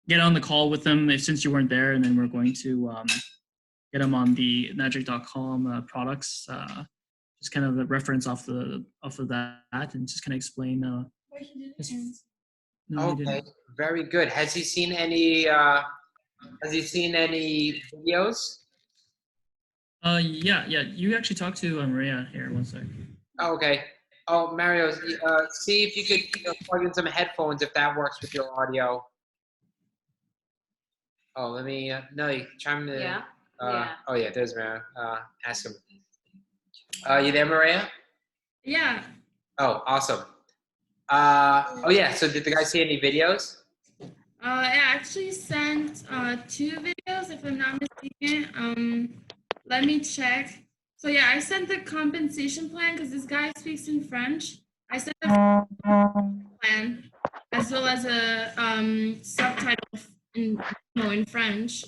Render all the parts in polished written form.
get on the call with them since you weren't there, and then we're going to get them on the Magic.com products. Just kind of a reference off of that, and just kind of explain. No, Okay, very good. Has he seen any? Has he seen any videos? Yeah. You actually talked to Maria here. One sec. Okay. Oh, Mario, see if you could plug in some headphones if that works with your audio. Oh, let me. No, you chime in. Yeah. Oh yeah, there's Mario. Ask him. You there, Maria? Yeah. Oh, awesome. Oh yeah. So did the guy see any videos? I actually sent 2 videos, if I'm not mistaken. Let me check. So yeah, I sent the compensation plan because this guy speaks in French. I sent the plan as well as a subtitle in French.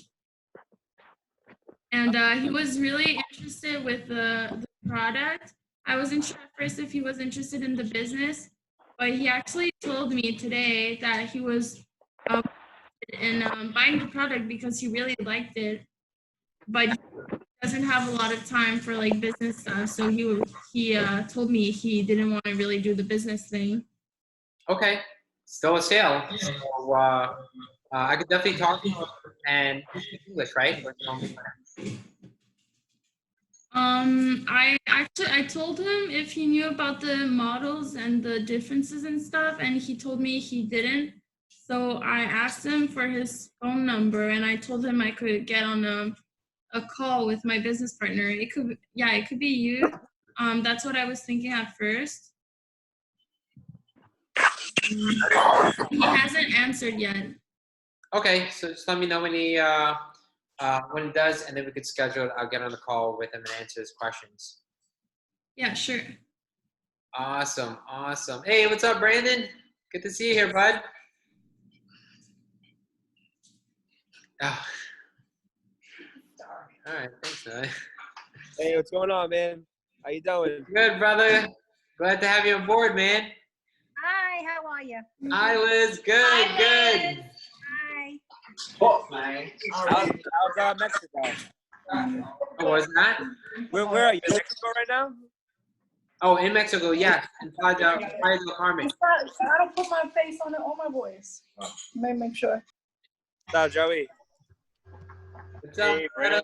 And he was really interested with the product. I wasn't sure at first if he was interested in the business, but he actually told me today that he was in buying the product because he really liked it, but he doesn't have a lot of time for like business stuff. So he told me he didn't want to really do the business thing. Okay, still a sale. So I could definitely talk to him. And you speak English, right? I told him if he knew about the models and the differences and stuff, and he told me he didn't. So I asked him for his phone number, and I told him I could get on a call with my business partner. It could be you. That's what I was thinking at first. He hasn't answered yet. Okay, so just let me know when he does, and then we could schedule it. I'll get on the call with him and answer his questions. Yeah, sure. Awesome. Hey, what's up, Brandon? Good to see you here, bud. Oh. All right, thanks, man. Hey, what's going on, man? How you doing? Good, brother. Glad to have you on board, man. Hi, how are you? Hi, Liz. Good. Hi. Oh, man. How's Mexico? Oh, was that? Where are you? In Mexico right now? Oh, in Mexico, yeah. In Playa del Carmen. I don't put my face on my voice. Make sure. What's up, Joey? What's up, Hey, brother?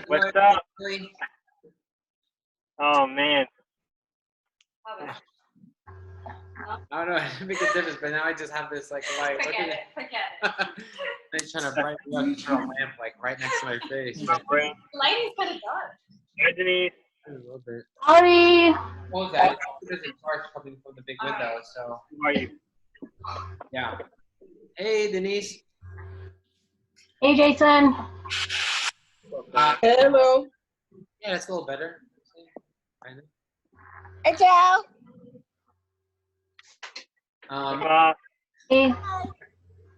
What's up? Oh, man. I don't know. It make a difference, but now I just have this like light. Forget it. They're trying to brighten me up and throw a lamp like right next to my face. Lighting's kind of dark. Hi, Denise. A little bit. Howdy. What was that? There's a torch coming from the big window, so. How are you? Yeah. Hey, Denise. Hey, Jason. Hello. Yeah, that's a little better. Kind of. Hey, Joe. Hey.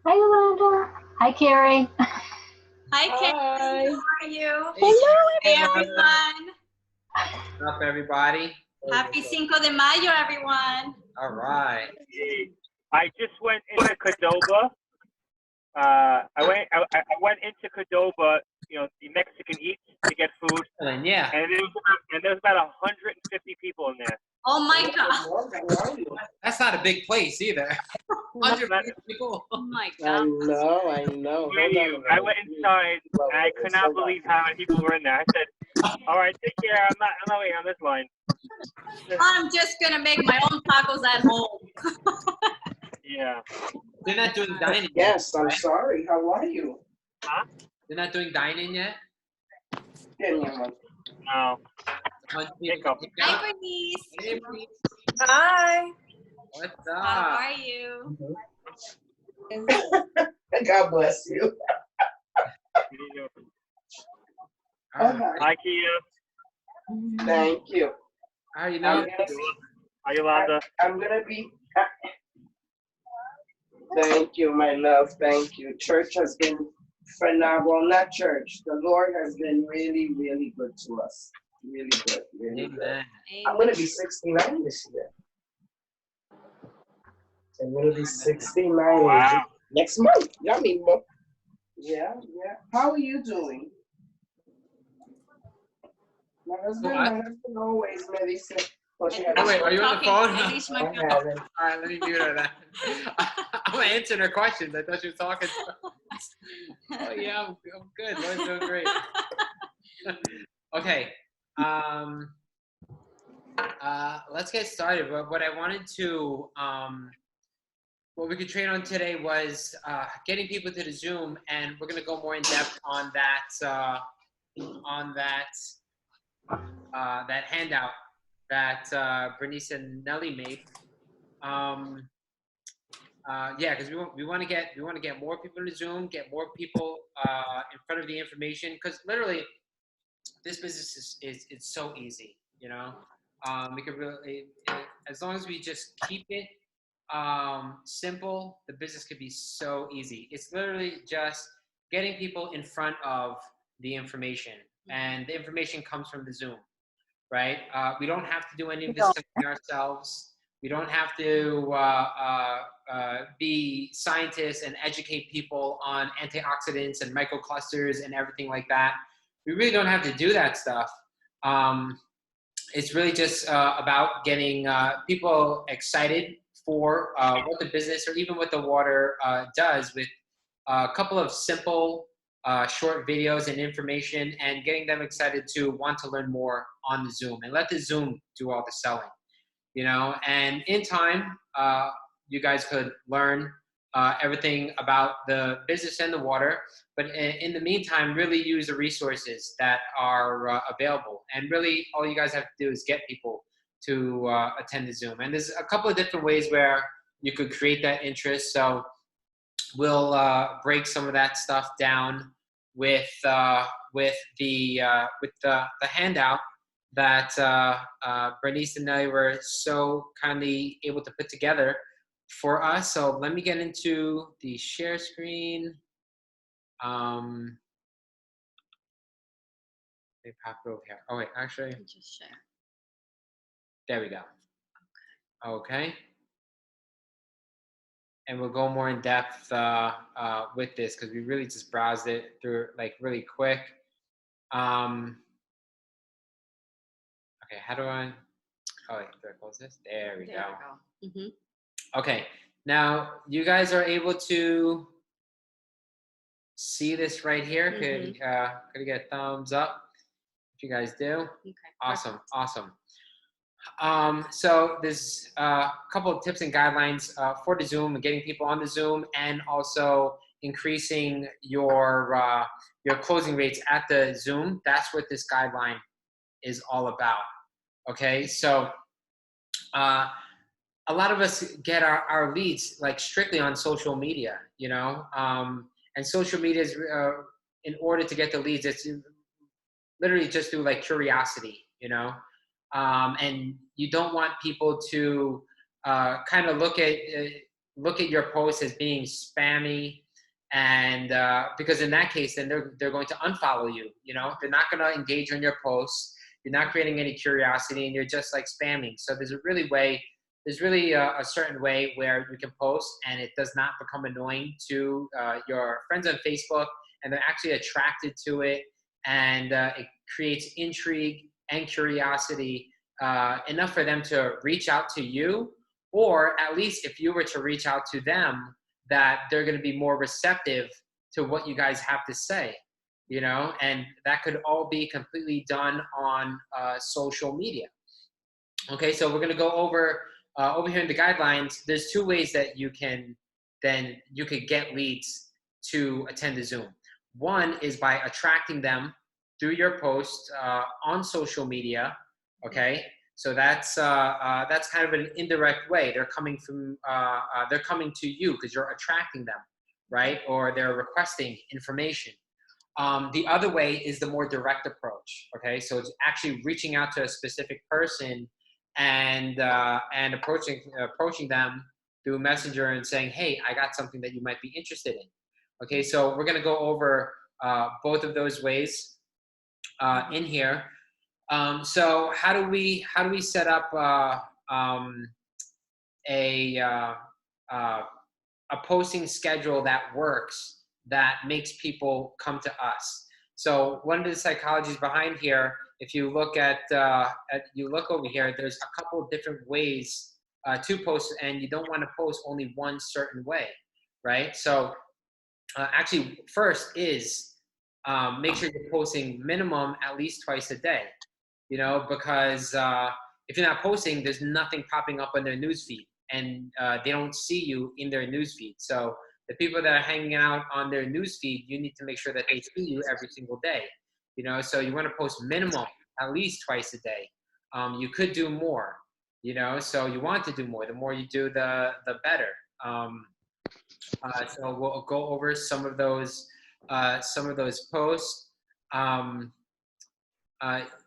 Hi, Yolanda. Hi, Carrie. Hi, Carrie. How are you? Hello, Hey, everyone. What's up, everybody? Happy Cinco de Mayo, everyone. All right. I just went into Qdoba. I went into Qdoba, the Mexican Eats to get food. And yeah. And there was about 150 people in there. Oh my God. That's not a big place either. 150 people. Oh my God. I know. I went inside and I could not believe how many people were in there. I said, all right, take care. I'm not waiting on this line. I'm just going to make my own tacos at home. Yeah. They're not doing dining. Yes, I'm sorry. How are you? Huh? They're not doing dining yet? No. Hi, Bernice. Hey, Bernice. Hi. What's up? How are you? God bless you. Hi, Kia. Thank you. How you know? Hi, Yolanda. I'm going to be... Thank you, my love. Thank you. Church has been phenomenal. Well, not church. The Lord has been really, really good to us. Really good. Really good. I'm going to be 69 this year. It will be 69 Wow. next month. Yummy, book. Yeah, yeah. How are you doing? My husband always medicine. Oh, Oh, wait, are you on the phone? I haven't. All right, let me mute her then. I'm answering her questions. I thought she was talking. Oh, yeah, I'm good. Lloyd's doing great. Okay. Let's get started. But what I wanted to, what we could train on today was getting people to the Zoom, and we're going to go more in depth on that, that handout that Bernice and Nelly made. Yeah, because we want to get more people to Zoom, get more people in front of the information. Because literally, this business is it's so easy. You know, we could really, as long as we just keep it simple, the business could be so easy. It's literally just getting people in front of the information, and the information comes from the Zoom. Right? We don't have to do any of this ourselves. We don't have to be scientists and educate people on antioxidants and microclusters and everything like that. We really don't have to do that stuff. It's really just about getting people excited for what the business or even what the water does with a couple of simple short videos and information, and getting them excited to want to learn more on the Zoom, and let the Zoom do all the selling, you know. And in time, you guys could learn everything about the business and the water. But in the meantime, really use the resources that are available. And really, all you guys have to do is get people to attend the Zoom. And there's a couple of different ways where you could create that interest. So we'll break some of that stuff down with the handout that Bernice and Nelly were so kindly able to put together for us. So let me get into the share screen. They popped over here. Oh wait, actually, Just share. there we go. Okay. And we'll go more in depth with this because we really just browsed it through like really quick. Okay, how do I? Oh wait, do I close this? There we go. Mm-hmm. Okay, now you guys are able to see this right here. Could you get a thumbs up if you guys do? Okay. Awesome, Perfect. awesome. So there's a couple of tips and guidelines for the Zoom, getting people on the Zoom, and also increasing your closing rates at the Zoom. That's what this guideline is all about. Okay, so a lot of us get our leads like strictly on social media, you know, and social media is in order to get the leads, it's literally just through like curiosity, you know. And you don't want people to kind of look at your post as being spammy, and because in that case, then they're going to unfollow you. You know, they're not going to engage on your posts. You're not creating any curiosity, and you're just like spamming. So there's really a certain way where you can post, and it does not become annoying to your friends on Facebook, and they're actually attracted to it, and it creates intrigue and curiosity enough for them to reach out to you, or at least if you were to reach out to them, that they're going to be more receptive to what you guys have to say, you know. And that could all be completely done on social media. Okay, so we're going to go over here in the guidelines. There's two ways that you could get leads to attend the Zoom. One is by attracting them through your post on social media. Okay, so that's kind of an indirect way. They're coming to you because you're attracting them, right? Or they're requesting information. The other way is the more direct approach. Okay, so it's actually reaching out to a specific person and approaching them through Messenger and saying, hey, I got something that you might be interested in. Okay, so we're gonna go over both of those ways in here. So how do we set up a posting schedule that works, that makes people come to us. So one of the psychologies behind here, if you look you look over here, there's a couple of different ways to post, and you don't want to post only one certain way, right? So actually, first is make sure you're posting minimum at least twice a day, you know, because if you're not posting, there's nothing popping up on their newsfeed, and they don't see you in their newsfeed. So the people that are hanging out on their newsfeed, you need to make sure that they see you every single day, you know. So you want to post minimum at least twice a day. You could do more, you know. So you want to do more. The more you do, the better. So we'll go over some of those posts.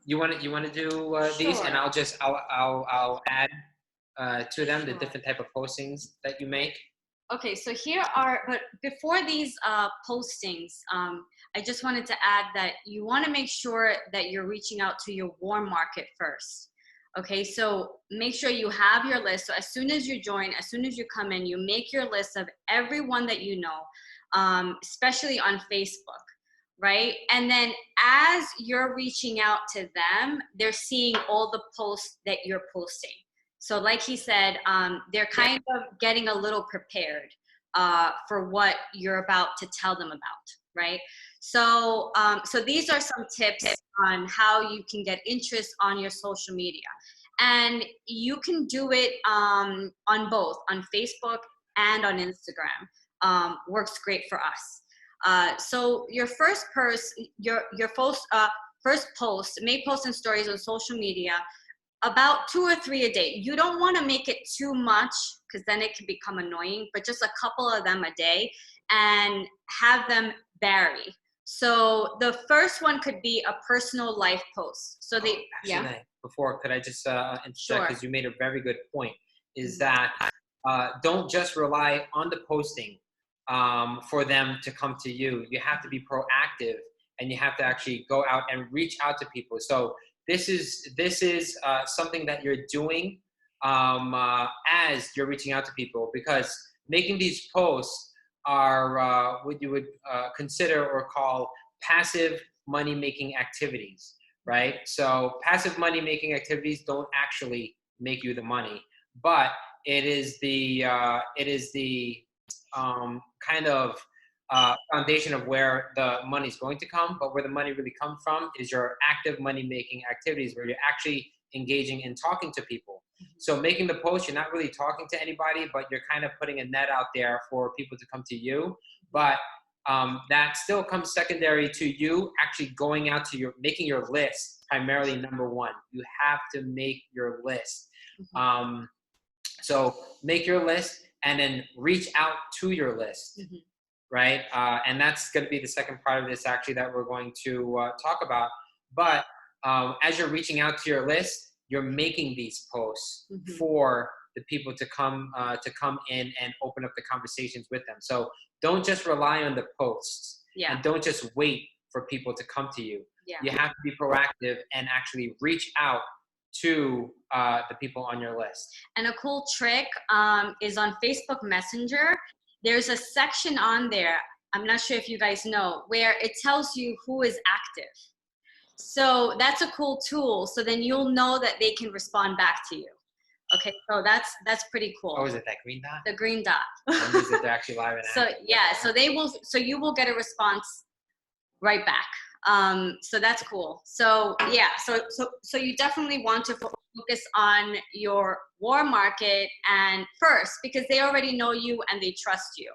You want to do these, Sure. and I'll add to them the different type of postings that you make. Okay, so here are, but before these postings, I just wanted to add that you want to make sure that you're reaching out to your warm market first. Okay, so make sure you have your list. So as soon as you join, as soon as you come in, you make your list of everyone that you know, especially on Facebook, right? And then as you're reaching out to them, they're seeing all the posts that you're posting. So like he said, they're kind of getting a little prepared for what you're about to tell them about, right? So, so these are some tips on how you can get interest on your social media. And you can do it on both, on Facebook and on Instagram. Works great for us. So your first post, first post, make posts and stories on social media, about 2 or 3 a day. You don't want to make it too much because then it can become annoying, but just a couple of them a day and have them vary. So the first one could be a personal life post. So they, Actually, before, could I just interject, Sure. because you made a very good point, is that don't just rely on the posting for them to come to you. You have to be proactive, and you have to actually go out and reach out to people. So this is something that you're doing as you're reaching out to people, because making these posts are what you would consider or call passive money-making activities, right? So passive money-making activities don't actually make you the money, but it is the kind of foundation of where the money is going to come. But where the money really comes from is your active money-making activities, where you're actually engaging and talking to people. So making the post, you're not really talking to anybody, but you're kind of putting a net out there for people to come to you. But that still comes secondary to you actually going out to making your list primarily number one. You have to make your list. So make your list and then reach out to your list. Right? And that's going to be the second part of this actually that we're going to talk about. But as you're reaching out to your list, you're making these posts for the people to come in and open up the conversations with them. So don't just rely on the posts, and don't just wait for people to come to you. You have to be proactive and actually reach out to the people on your list. And a cool trick is on Facebook Messenger. There's a section on there, I'm not sure if you guys know, where it tells you who is active. So that's a cool tool. So then you'll know that they can respond back to you. Okay, so that's pretty cool. Oh, is it that green dot? The green dot. That means that they're actually live and So active. yeah, so you will get a response right back. So that's cool. So yeah, so you definitely want to focus on your warm market and first, because they already know you and they trust you.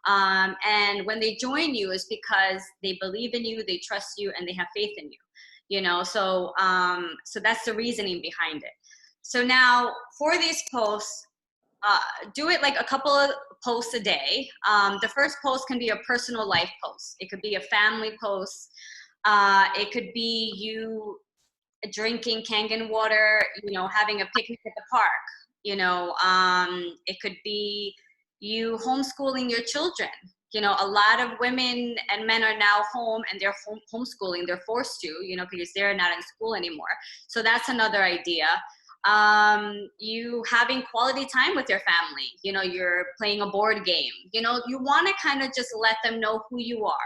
And when they join you is because they believe in you, they trust you, and they have faith in you. You know, so so that's the reasoning behind it. So now for these posts, do it like a couple of posts a day. The first post can be a personal life post. It could be a family post. It could be you drinking Kangen water, you know, having a picnic at the park. You know, it could be you homeschooling your children. You know, a lot of women and men are now home and they're homeschooling. They're forced to, you know, because they're not in school anymore. So that's another idea. you having quality time with your family, you know, you're playing a board game, you know, you want to kind of just let them know who you are.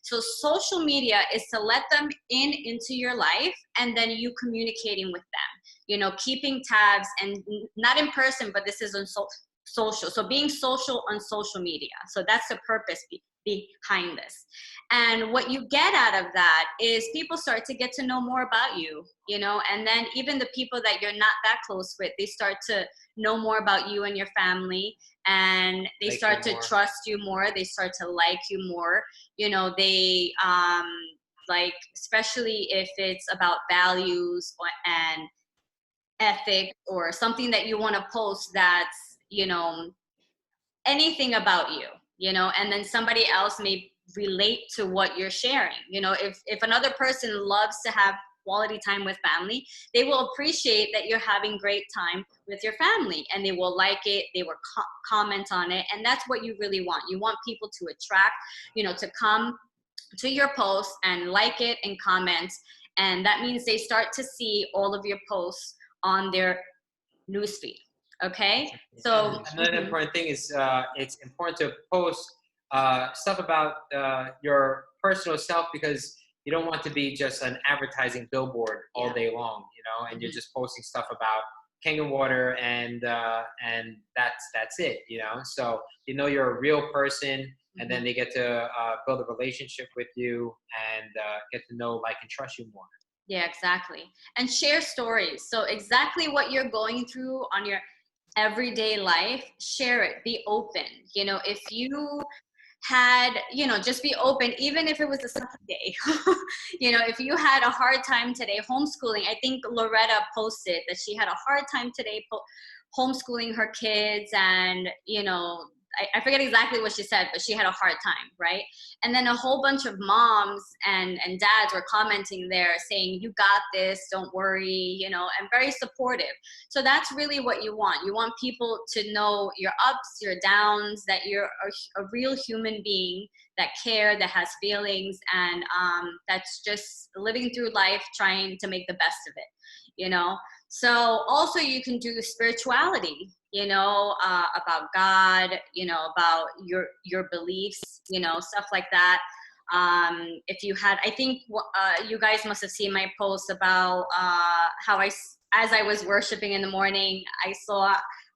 So social media is to let them into your life, and then you communicating with them, you know, keeping tabs, and not in person, but this is on social. So being social on social media. So that's the purpose behind this. And what you get out of that is people start to get to know more about you, you know, and then even the people that you're not that close with, they start to know more about you and your family, and they Like start you to more. trust you more. They start to like you more, you know, they, like, especially if it's about values and ethics or something that you want to post that's, you know, anything about you, you know, and then somebody else may relate to what you're sharing. You know, if another person loves to have quality time with family, they will appreciate that you're having great time with your family, and they will like it, they will comment on it, and that's what you really want. You want people to attract, you know, to come to your post and like it and comment, and that means they start to see all of your posts on their newsfeed. Okay, so another important thing is it's important to post stuff about your personal self, because you don't want to be just an advertising billboard all day long, you know, and you're just posting stuff about Kangen water and that's it, you know. So you know you're a real person, and then they get to build a relationship with you and get to know, like, and trust you more. Yeah, exactly. And share stories. So exactly what you're going through on your everyday life, share it, be open. You know, if you had, you know, just be open, even if it was a Sunday. You know, if you had a hard time today homeschooling, I think Loretta posted that she had a hard time today homeschooling her kids, and, you know, I forget exactly what she said, but she had a hard time, right? And then a whole bunch of moms and dads were commenting there saying, you got this, don't worry, you know, and very supportive. So that's really what you want. You want people to know your ups, your downs, that you're a real human being that care, that has feelings, and that's just living through life, trying to make the best of it, you know? So also you can do spirituality, you know, about God, you know, about your beliefs, you know, stuff like that. If you had, I think you guys must have seen my post about how as I was worshiping in the morning,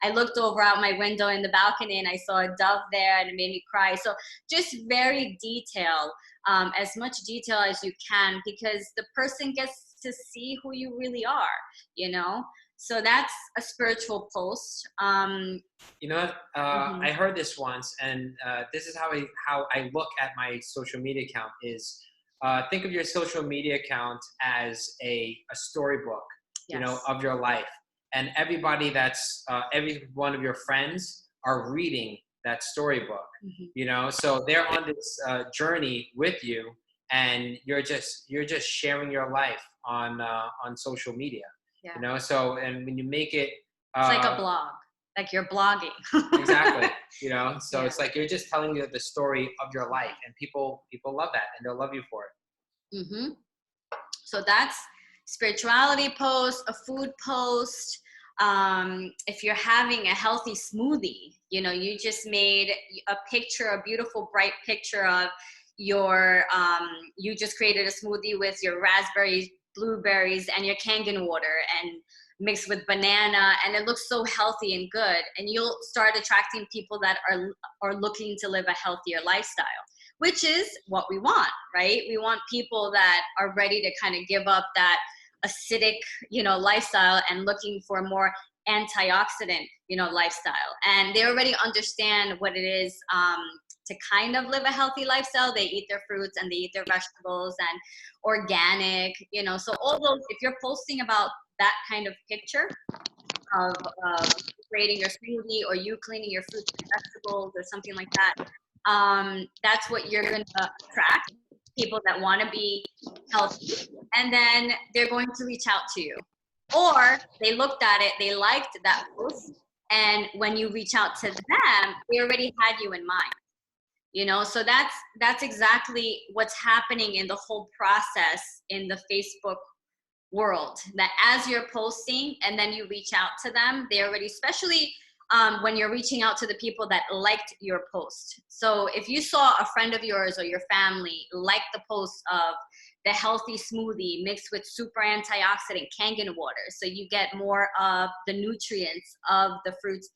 I looked over out my window in the balcony and I saw a dove there, and it made me cry. So just very detailed, as much detail as you can, because the person gets to see who you really are, you know? So that's a spiritual post. You know, I heard this once, and this is how I look at my social media account is, think of your social media account as a storybook, you know, of your life. And everybody that's, every one of your friends are reading that storybook, you know? So they're on this journey with you, and you're just sharing your life on social media. Yeah. You know, so, and when you make it, it's like a blog, like you're blogging. Exactly. You know, so it's like you're just telling you the story of your life, and people love that, and they'll love you for it. So that's spirituality post, a food post. If you're having a healthy smoothie, you know, you just made a picture, a beautiful, bright picture of your, you just created a smoothie with your raspberries, blueberries, and your Kangen water, and mixed with banana, and it looks so healthy and good, and you'll start attracting people that are looking to live a healthier lifestyle, which is what we want, right? We want people that are ready to kind of give up that acidic, you know, lifestyle and looking for more antioxidant, you know, lifestyle, and they already understand what it is to kind of live a healthy lifestyle. They eat their fruits and they eat their vegetables and organic, you know. So all those, if you're posting about that kind of picture of creating your smoothie, or you cleaning your fruits and vegetables or something like that, that's what you're going to attract, people that want to be healthy, and then they're going to reach out to you. Or they looked at it, they liked that post, and when you reach out to them, they already had you in mind. You know, so that's exactly what's happening in the whole process in the Facebook world, that as you're posting and then you reach out to them, they already, especially when you're reaching out to the people that liked your post. So if you saw a friend of yours or your family like the post of the healthy smoothie mixed with super antioxidant Kangen water, so you get more of the nutrients of the fruits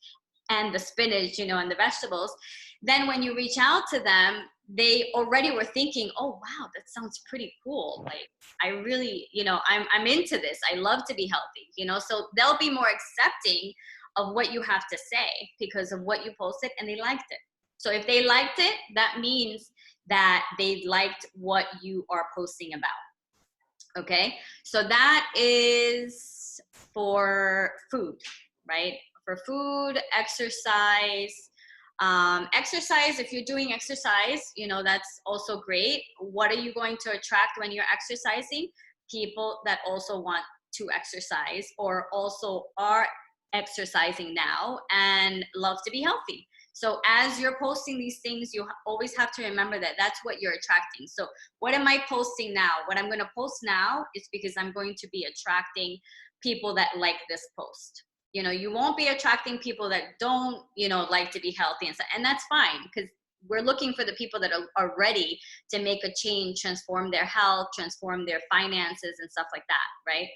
and the spinach, you know, and the vegetables, then when you reach out to them, they already were thinking, oh wow, that sounds pretty cool. Like, I really, you know, I'm into this. I love to be healthy, you know, so they'll be more accepting of what you have to say because of what you posted, and they liked it. So if they liked it, that means that they liked what you are posting about. Okay, so that is for food, right? For food, exercise. Exercise, if you're doing exercise, you know, that's also great. What are you going to attract when you're exercising? People that also want to exercise or also are exercising now and love to be healthy. So as you're posting these things, you always have to remember that that's what you're attracting. So what am I posting now? What I'm going to post now is because I'm going to be attracting people that like this post. You know, you won't be attracting people that don't, you know, like to be healthy and stuff. And that's fine, because we're looking for the people that are ready to make a change, transform their health, transform their finances and stuff like that, right?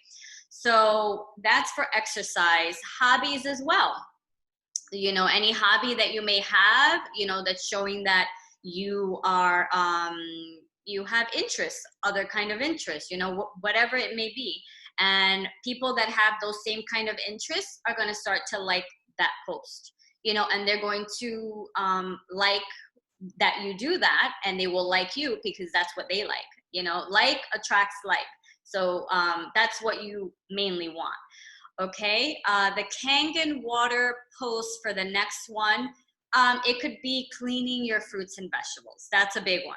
So that's for exercise. Hobbies as well. You know, any hobby that you may have, you know, that's showing that you are, you have interests, other kind of interests, you know, whatever it may be. And people that have those same kind of interests are going to start to like that post, you know, and they're going to like that you do that, and they will like you because that's what they like, you know, like attracts like. So that's what you mainly want. Okay, the Kangen water post for the next one, it could be cleaning your fruits and vegetables. That's a big one.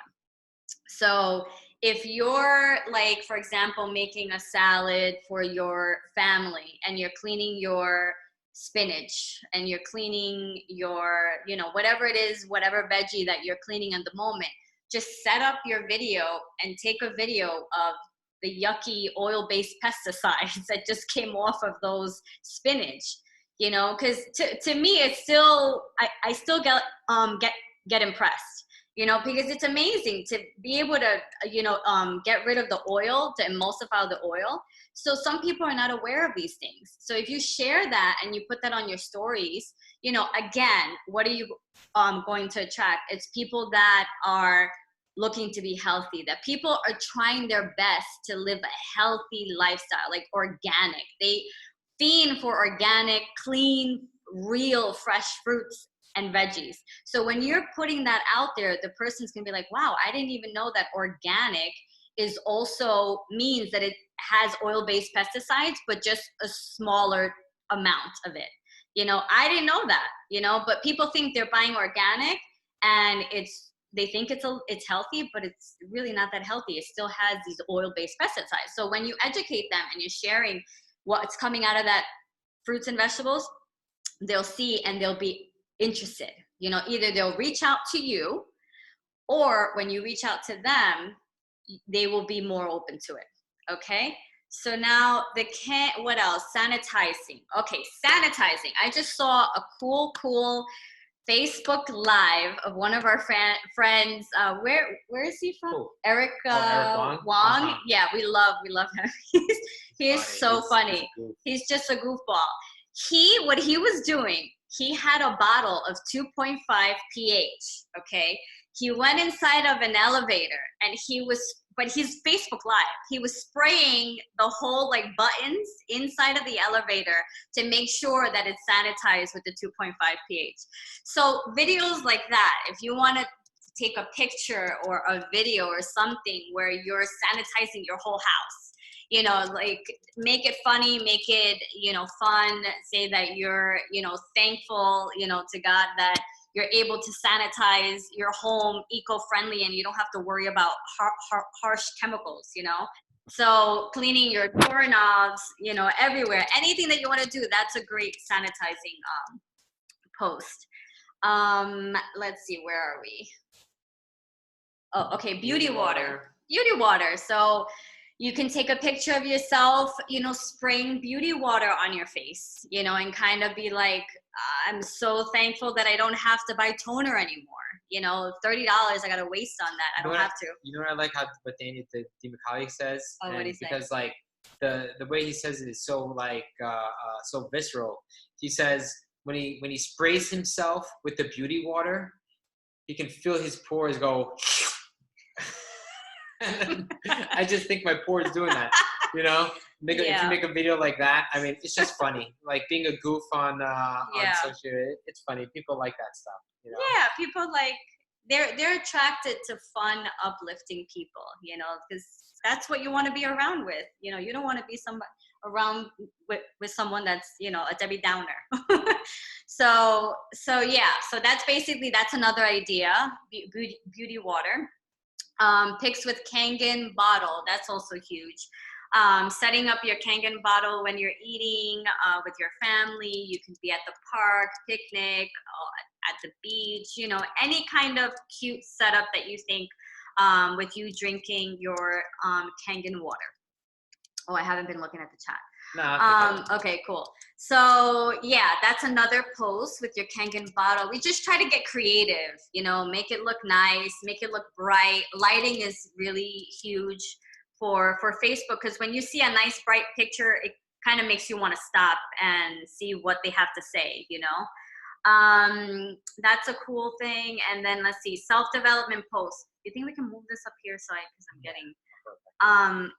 So if you're, like, for example, making a salad for your family and you're cleaning your spinach and you're cleaning your, you know, whatever it is, whatever veggie that you're cleaning at the moment, just set up your video and take a video of the yucky oil-based pesticides that just came off of those spinach, you know, because to me, it's still, I still get impressed, you know, because it's amazing to be able to, you know, get rid of the oil, to emulsify the oil. So some people are not aware of these things. So if you share that and you put that on your stories, you know, again, what are you going to attract? It's people that are looking to be healthy, that people are trying their best to live a healthy lifestyle, like organic. They fiend for organic, clean, real, fresh fruits and veggies. So when you're putting that out there, the person's gonna be like, wow, I didn't even know that organic is also means that it has oil-based pesticides, but just a smaller amount of it. You know, I didn't know that, you know, but people think they're buying organic and they think it's healthy, but it's really not that healthy. It still has these oil-based pesticides. So when you educate them and you're sharing what's coming out of that fruits and vegetables, they'll see and they'll be interested. You know, either they'll reach out to you, or when you reach out to them, they will be more open to it. Okay. So now what else? Sanitizing. Okay, sanitizing. I just saw a cool Facebook Live of one of our friends. Where is he from? Cool. Eric Wong. Wong. Yeah, we love him. he is so funny. He's just a goofball. What he was doing, he had a bottle of 2.5 pH. Okay, he went inside of an elevator and but he's Facebook Live. He was spraying the whole like buttons inside of the elevator to make sure that it's sanitized with the 2.5 pH. So videos like that, if you want to take a picture or a video or something where you're sanitizing your whole house, you know, like make it funny, make it, you know, fun, say that you're, you know, thankful, you know, to God that you're able to sanitize your home eco-friendly and you don't have to worry about harsh chemicals, you know? So cleaning your doorknobs, you know, everywhere, anything that you want to do, that's a great sanitizing post. Let's see, where are we? Oh, okay, beauty water. Beauty water. So, You can take a picture of yourself, spraying beauty water on your face, and kind of be like, I'm so thankful that I don't have to buy toner anymore. $30 I got to waste on that. I don't have to. You know what I like what Danny DiMicali says? Oh, what do you say? Because like the way he says it is so like so visceral. He says when he sprays himself with the beauty water, he can feel his pores go. I just think my pores doing that. If you make a video like that, I mean, it's just funny. Like being a goof on social, it's funny. People like that stuff. Yeah, people like they're attracted to fun, uplifting people. Because that's what you want to be around with. You don't want to be around with someone that's a Debbie Downer. So that's another idea. Beauty water. Pics with Kangen bottle, that's also huge. Setting up your Kangen bottle when you're eating with your family. You can be at the park, picnic, at the beach, any kind of cute setup that you think with you drinking your Kangen water. Oh, I haven't been looking at the chat. No, okay, cool. So yeah, that's another post with your Kangen bottle. We just try to get creative, make it look nice, make it look bright. Lighting is really huge for Facebook, because when you see a nice bright picture, it kind of makes you want to stop and see what they have to say, That's a cool thing. And then let's see, self-development posts. You think we can move this up here because I'm getting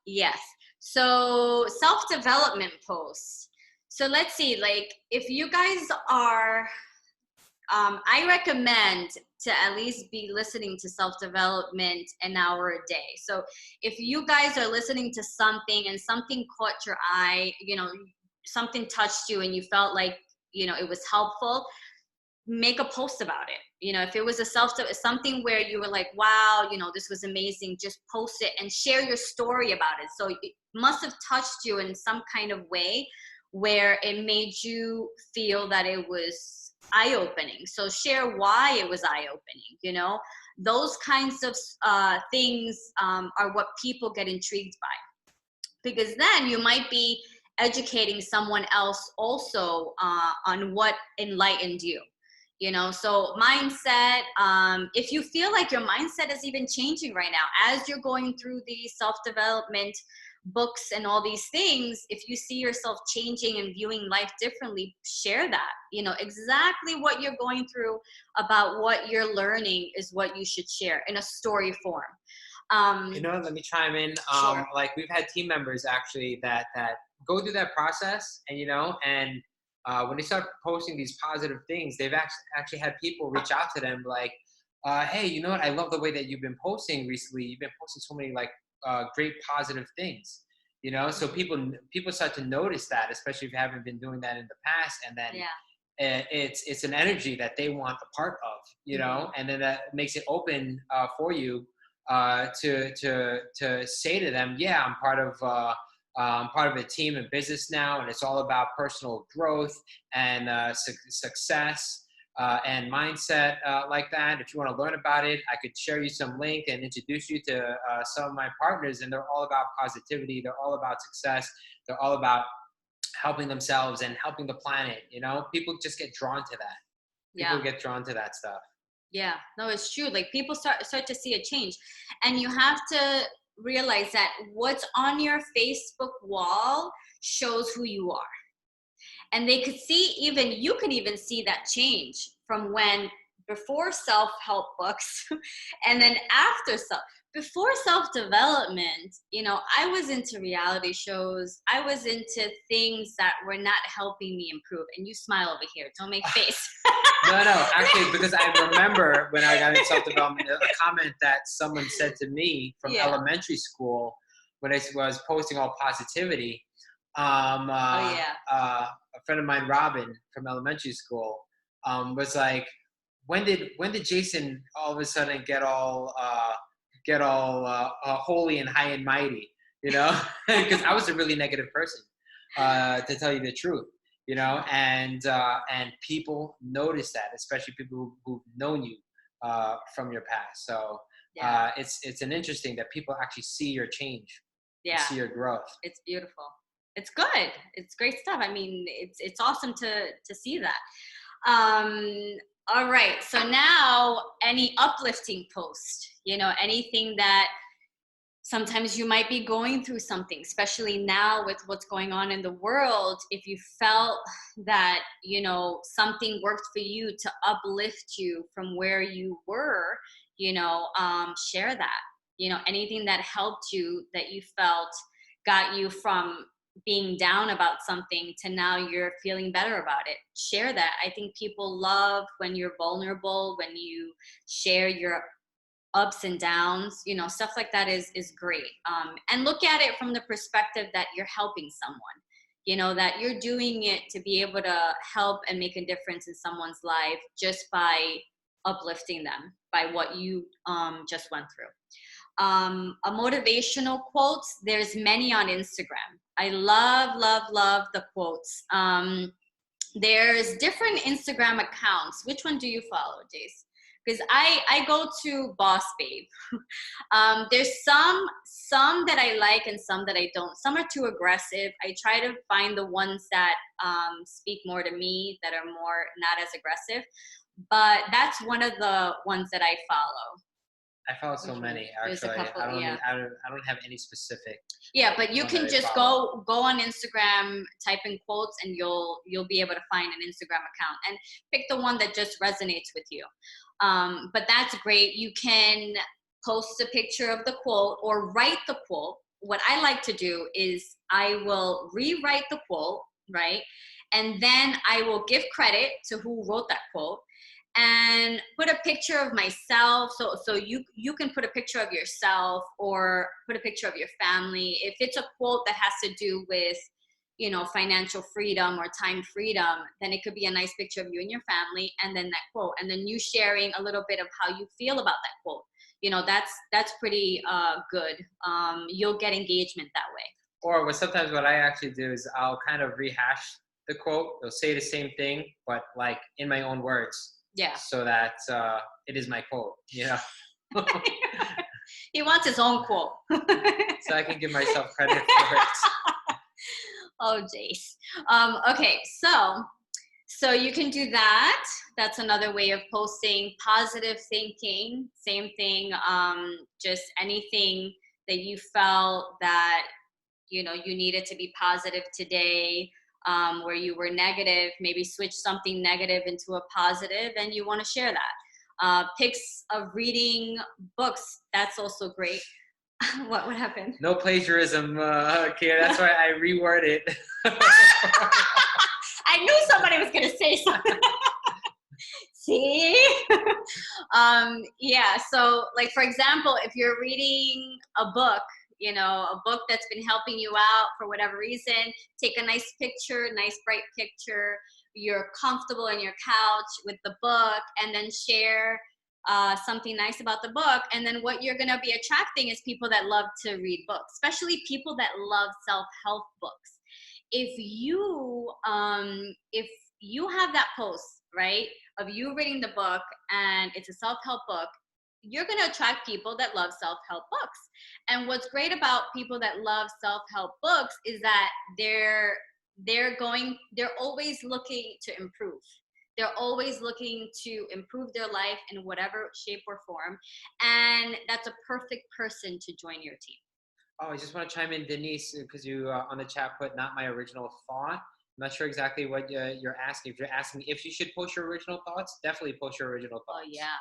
yes. So self-development posts. So let's see, like if you guys are, I recommend to at least be listening to self-development an hour a day. So if you guys are listening to something and something caught your eye, something touched you and you felt like, it was helpful, make a post about it. If it was something where you were like, wow, this was amazing, just post it and share your story about it. So it must have touched you in some kind of way where it made you feel that it was eye-opening. So share why it was eye-opening, those kinds of things are what people get intrigued by, because then you might be educating someone else also on what enlightened you. So mindset, if you feel like your mindset is even changing right now, as you're going through these self-development books and all these things, if you see yourself changing and viewing life differently, share that. Exactly what you're going through about what you're learning is what you should share in a story form. Let me chime in. Sure. Like we've had team members actually that go through that process, and when they start posting these positive things, they've actually had people reach out to them like, hey, you know what? I love the way that you've been posting recently. You've been posting so many great positive things, so people start to notice that, especially if you haven't been doing that in the past. And then it's an energy that they want a part of, and then that makes it open for you to say to them, yeah, I'm part of a team and business now, and it's all about personal growth and success and mindset like that. If you want to learn about it, I could share you some link and introduce you to some of my partners, and they're all about positivity. They're all about success. They're all about helping themselves and helping the planet. People just get drawn to that. People get drawn to that stuff. Yeah, no, it's true. Like people start to see a change, and you have to realize that what's on your Facebook wall shows who you are. And they could see, you could even see that change from before self-help books and then after before self-development, I was into reality shows. I was into things that were not helping me improve. And you smile over here, don't make face. No, actually, because I remember when I got into self-development, a comment that someone said to me from elementary school when I was posting all positivity. A friend of mine, Robin, from elementary school, was like, when did Jason all of a sudden get all holy and high and mighty? Because I was a really negative person, to tell you the truth. And people notice that, especially people who've known you from your past. So it's an interesting that people actually see your change. Yeah. see your growth. It's beautiful. It's good. It's great stuff. I mean, it's awesome to see that. All right. So now, any uplifting post, anything that sometimes you might be going through something, especially now with what's going on in the world. If you felt that, something worked for you to uplift you from where you were, share that. Anything that helped you, that you felt got you from being down about something to now you're feeling better about it. Share that. I think people love when you're vulnerable, when you share your ups and downs, stuff like that is great. And look at it from the perspective that you're helping someone, that you're doing it to be able to help and make a difference in someone's life just by uplifting them by what you just went through. A motivational quotes, there's many on Instagram. I love the quotes. There's different Instagram accounts. Which one do you follow, Jace? Because I go to Boss Babe. There's some that I like and some that I don't. Some are too aggressive. I try to find the ones that speak more to me, that are more not as aggressive. But that's one of the ones that I follow. I follow so many, There's a actually. couple, I don't yeah. I don't have any specific. Yeah, but you one can that I just follow. go on Instagram, type in quotes, and you'll be able to find an Instagram account and pick the one that just resonates with you. But that's great. You can post a picture of the quote or write the quote. What I like to do is I will rewrite the quote, right? And then I will give credit to who wrote that quote and put a picture of myself. So you can put a picture of yourself or put a picture of your family. If it's a quote that has to do with, financial freedom or time freedom, then it could be a nice picture of you and your family and then that quote. And then you sharing a little bit of how you feel about that quote. That's pretty good. You'll get engagement that way. Or sometimes what I actually do is I'll kind of rehash the quote. They'll say the same thing, but like in my own words. Yeah. So that it is my quote, He wants his own quote. So I can give myself credit for it. Oh, Jace. Okay, so you can do that. That's another way of posting. Positive thinking, same thing. Just anything that you felt that you needed to be positive today. Where you were negative, maybe switch something negative into a positive, and you want to share that. Pics of reading books, that's also great. What would happen? No plagiarism, Kira. That's why I reword it. I knew somebody was going to say something. See? Yeah, so like, for example, if you're reading a book, a book that's been helping you out for whatever reason, take a nice picture, nice bright picture. You're comfortable in your couch with the book, and then share something nice about the book. And then what you're going to be attracting is people that love to read books, especially people that love self-help books. If you have that post, right, of you reading the book and it's a self-help book, you're going to attract people that love self-help books. And what's great about people that love self-help books is that they're always looking to improve. They're always looking to improve their life in whatever shape or form. And that's a perfect person to join your team. Oh, I just want to chime in, Denise, because you on the chat put not my original thought. I'm not sure exactly what you're asking. If you're asking if you should post your original thoughts, definitely post your original thoughts. Oh, yeah.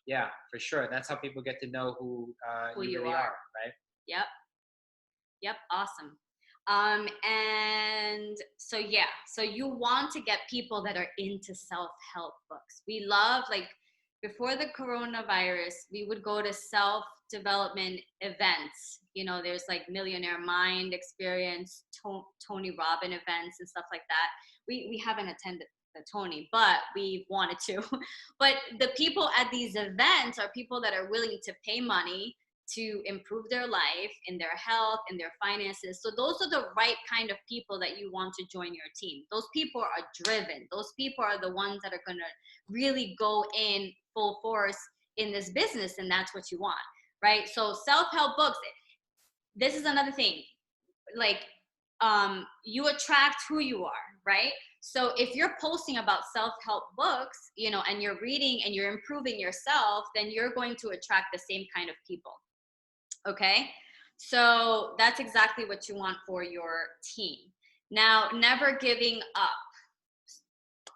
Yeah, for sure. That's how people get to know who you really are, right? Yep. Awesome. And so you want to get people that are into self-help books. We love, like, before the coronavirus, we would go to self-development events. There's like Millionaire Mind Experience, Tony Robbins events and stuff like that. We haven't attended the Tony, but we wanted to. But the people at these events are people that are willing to pay money to improve their life, in their health, in their finances. So those are the right kind of people that you want to join your team. Those people are driven. Those people are the ones that are going to really go in full force in this business, and that's what you want, right? So self-help books, this is another thing. Like, you attract who you are, right? So if you're posting about self-help books, you know, and you're reading and you're improving yourself, then you're going to attract the same kind of people. Okay? So that's exactly what you want for your team. Now, never giving up.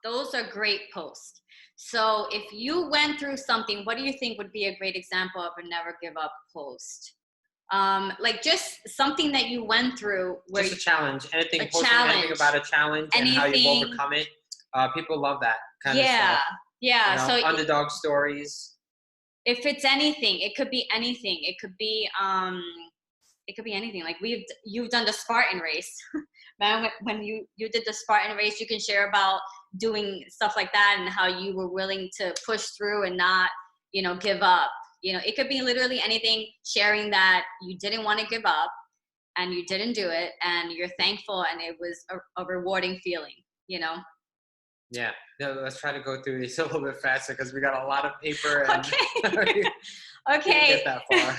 Those are great posts. So if you went through something, what do you think would be a great example of a never give up post? Like just something that you went through where Just a challenge. Anything, a posting challenge. anything about a challenge and how you've Anything. overcome it. People love that kind of yeah, stuff. yeah. You know, So underdog stories. if it's anything, it could be anything. It could be anything. Like you've done the Spartan race. Man, when you did the Spartan race, you can share about doing stuff like that and how you were willing to push through and not, you know, give up. You know, it could be literally anything, sharing that you didn't want to give up and you didn't do it and you're thankful and it was a rewarding feeling, you know? Yeah. No, let's try to go through these a little bit faster because we got a lot of paper and Okay. Okay. Can't get that far.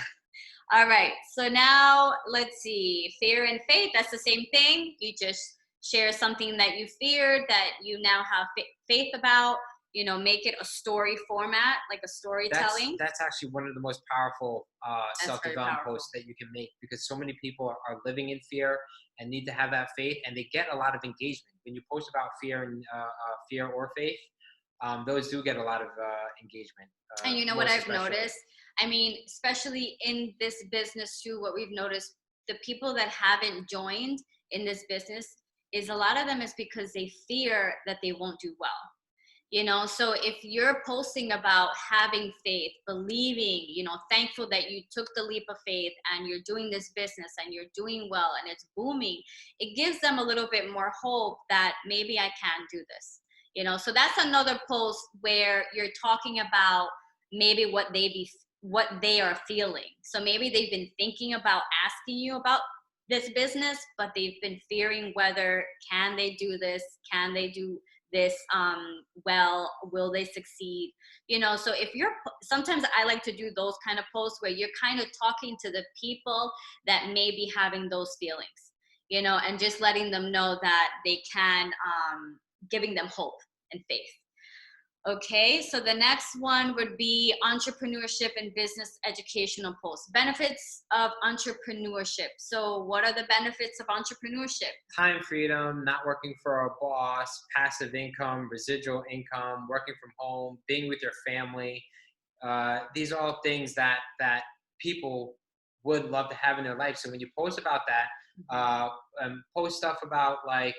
All right. So now let's see. Fear and faith. That's the same thing. You just share something that you feared that you now have faith about. You know, make it a story format, like a storytelling. That's actually one of the most powerful self-development powerful. posts that you can make because so many people are living in fear and need to have that faith, and they get a lot of engagement when you post about fear and fear or faith. Those do get a lot of engagement. And you know what I've especially. noticed? I mean, especially in this business too, what we've noticed, the people that haven't joined in this business is a lot of them is because they fear that they won't do well. You know, so if you're posting about having faith, believing, you know, thankful that you took the leap of faith and you're doing this business and you're doing well and it's booming, it gives them a little bit more hope that maybe I can do this. You know, so that's another post where you're talking about maybe what they are feeling. So maybe they've been thinking about asking you about this business, but they've been fearing whether can they do this, can they do this well, will they succeed, you know? So if you're, sometimes I like to do those kind of posts where you're kind of talking to the people that may be having those feelings, you know, and just letting them know that they can, giving them hope and faith. Okay, so the next one would be entrepreneurship and business educational posts. Benefits of entrepreneurship. So what are the benefits of entrepreneurship? Time freedom, not working for a boss, passive income, residual income, working from home, being with your family. These are all things that people would love to have in their life. So when you post about that, post stuff about like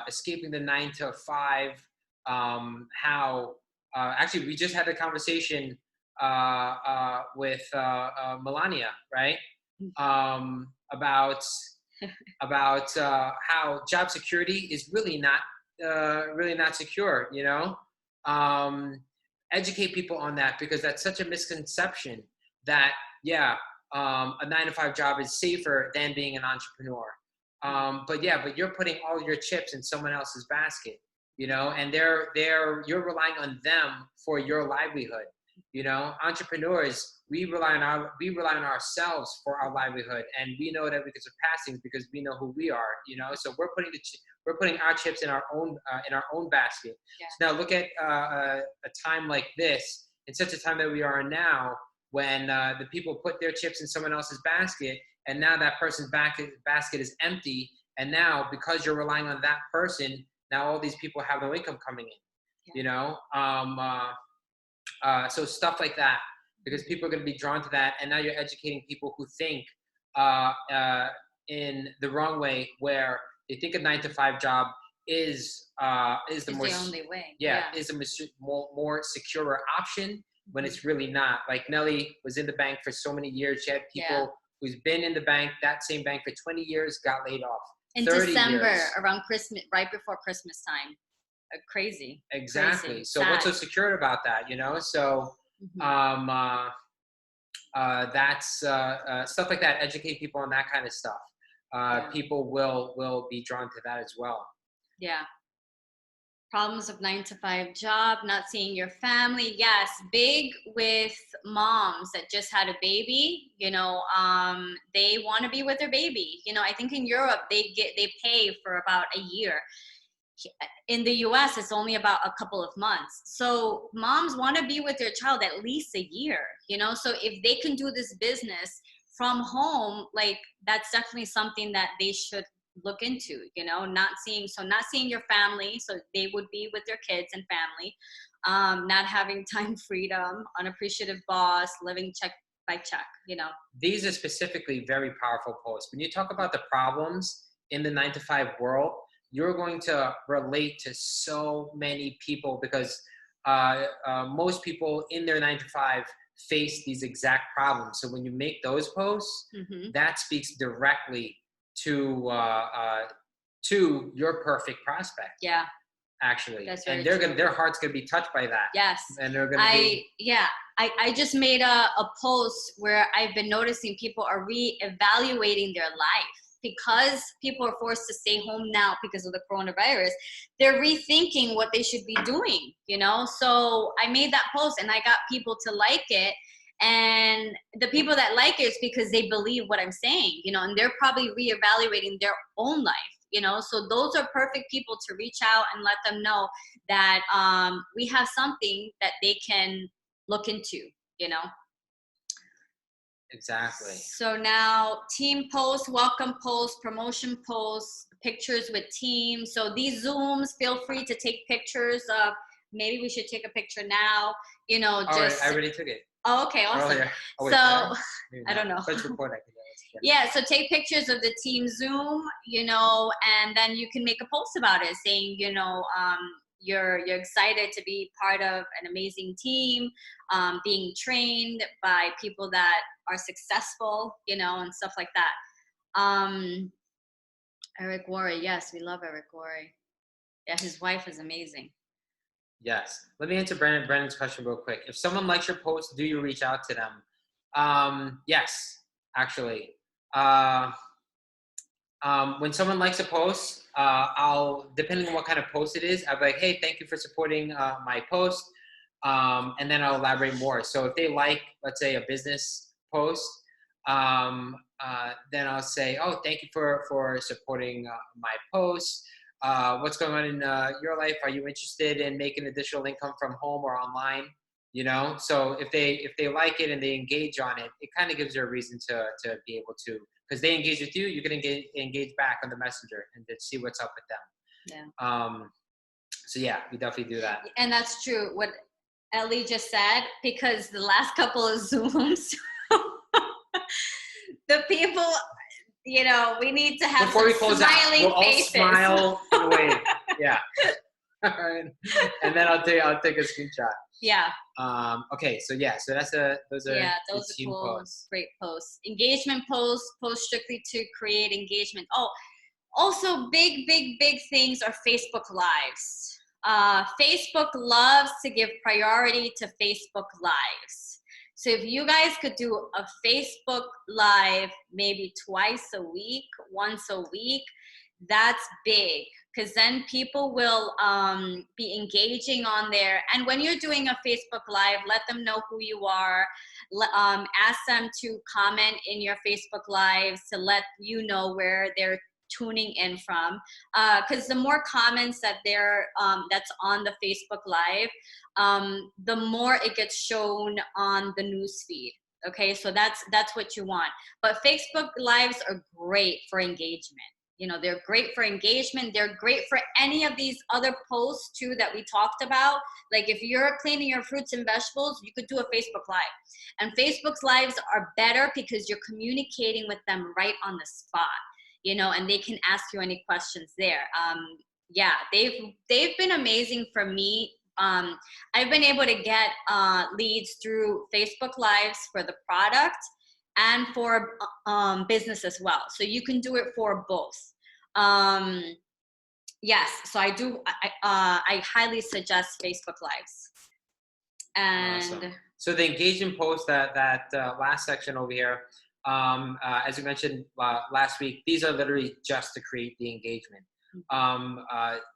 escaping the 9 to 5, how actually we just had a conversation with Melania, right? About how job security is really not secure, you know? Educate people on that because that's such a misconception that a 9 to 5 job is safer than being an entrepreneur. But you're putting all your chips in someone else's basket, you know, and you're relying on them for your livelihood. You know, entrepreneurs, we rely on ourselves for our livelihood, and we know that we can surpass things because we know who we are. You know, so we're putting our chips in our own basket. Yeah. So now look at a time like this, in such a time that we are now, when the people put their chips in someone else's basket, and now that person's basket is empty, and now because you're relying on that person, now all these people have no income coming in. Yeah. You know, so stuff like that, because people are going to be drawn to that, and now you're educating people who think in the wrong way, where they think a 9 to 5 job is the only way. Is a more secure option, when it's really not. Like Nelly was in the bank for so many years. She had people who's been in the bank, that same bank for 20 years, got laid off. In December, around Christmas, right before Christmas time. Crazy. Exactly. Crazy. So sad. what's so secure about that, you know? So that's stuff like that. Educate people on that kind of stuff. People will be drawn to that as well. Yeah. Problems of 9-to-5 job, not seeing your family. Yes, big with moms that just had a baby. You know, they want to be with their baby. You know, I think in Europe they pay for about a year. In the US, it's only about a couple of months. So moms want to be with their child at least a year. You know, so if they can do this business from home, like that's definitely something that they should look into, you know, not seeing your family, so they would be with their kids and family, not having time freedom, unappreciative boss, living check by check, you know. These are specifically very powerful posts. When you talk about the problems in the 9-to-5 world, you're going to relate to so many people because most people in their 9-to-5 face these exact problems. So when you make those posts, that speaks directly to your perfect prospect. Yeah, actually, that's very and their heart's gonna be touched by that. Yes, and they're gonna I just made a post where I've been noticing people are re-evaluating their life because people are forced to stay home now because of the coronavirus. They're rethinking what they should be doing, you know. So I made that post and I got people to like it. And the people that like it is because they believe what I'm saying, you know, and they're probably reevaluating their own life, you know. So those are perfect people to reach out and let them know that we have something that they can look into, you know. Exactly. So now team posts, welcome posts, promotion posts, pictures with team. So these Zooms, feel free to take pictures of, maybe we should take a picture now, you know, just. I already took it. Oh, okay, awesome. Earlier. Oh, wait, so I don't know. Let's record it. Yeah, so take pictures of the team Zoom, you know, and then you can make a post about it saying, you know, you're excited to be part of an amazing team, being trained by people that are successful, you know, and stuff like that. Eric Worre, yes, we love Eric Worre. Yeah, his wife is amazing. Yes. Let me answer Brandon's question real quick. If someone likes your post, do you reach out to them? Yes, actually. When someone likes a post, I'll, depending on what kind of post it is, I'll be like, hey, thank you for supporting my post. And then I'll elaborate more. So if they like, let's say, a business post, then I'll say, oh, thank you for supporting my post. What's going on in your life? Are you interested in making additional income from home or online? You know, so if they like it and they engage on it, it kind of gives you a reason to be able to, because they engage with you, you can engage back on the messenger and to see what's up with them. Yeah. So yeah, we definitely do that. And that's true. What Ellie just said, because the last couple of Zooms, the people, you know, we need to have before we close out, we'll all faces. smile and wave. Yeah. All right. And then I'll take a screenshot. Yeah. Okay. So yeah. So those are those are team cool. posts. Great posts. Engagement posts strictly to create engagement. Oh, also big things are Facebook Lives. Facebook loves to give priority to Facebook Lives. So if you guys could do a Facebook Live maybe twice a week, once a week, that's big, because then people will be engaging on there. And when you're doing a Facebook Live, let them know who you are. Ask them to comment in your Facebook Lives to let you know where they're tuning in from, because the more comments that that's on the Facebook Live, the more it gets shown on the news feed. Okay, so that's what you want. But Facebook Lives are great for engagement. You know, they're great for engagement. They're great for any of these other posts too that we talked about. Like if you're cleaning your fruits and vegetables, you could do a Facebook Live. And Facebook's Lives are better because you're communicating with them right on the spot, you know, and they can ask you any questions there. Yeah, they've been amazing for me. I've been able to get leads through Facebook Lives for the product and for business as well. So you can do it for both. Yes, so I highly suggest Facebook Lives. And awesome. So the engagement post, that last section over here, as we mentioned last week, these are literally just to create the engagement.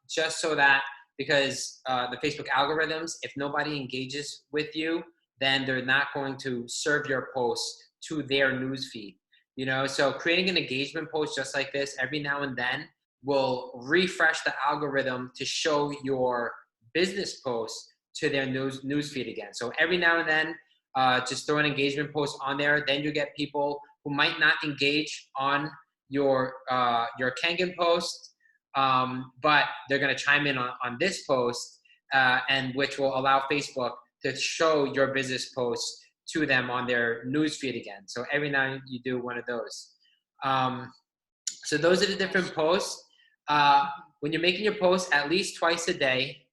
Just so that because the Facebook algorithms, if nobody engages with you, then they're not going to serve your posts to their news feed. You know, so creating an engagement post just like this every now and then will refresh the algorithm to show your business posts to their news feed again. So every now and then, just throw an engagement post on there. Then you get people who might not engage on your Kangen post, but they're going to chime in on this post, and which will allow Facebook to show your business posts to them on their news feed again. So every now and then you do one of those. So those are the different posts. When you're making your posts at least twice a day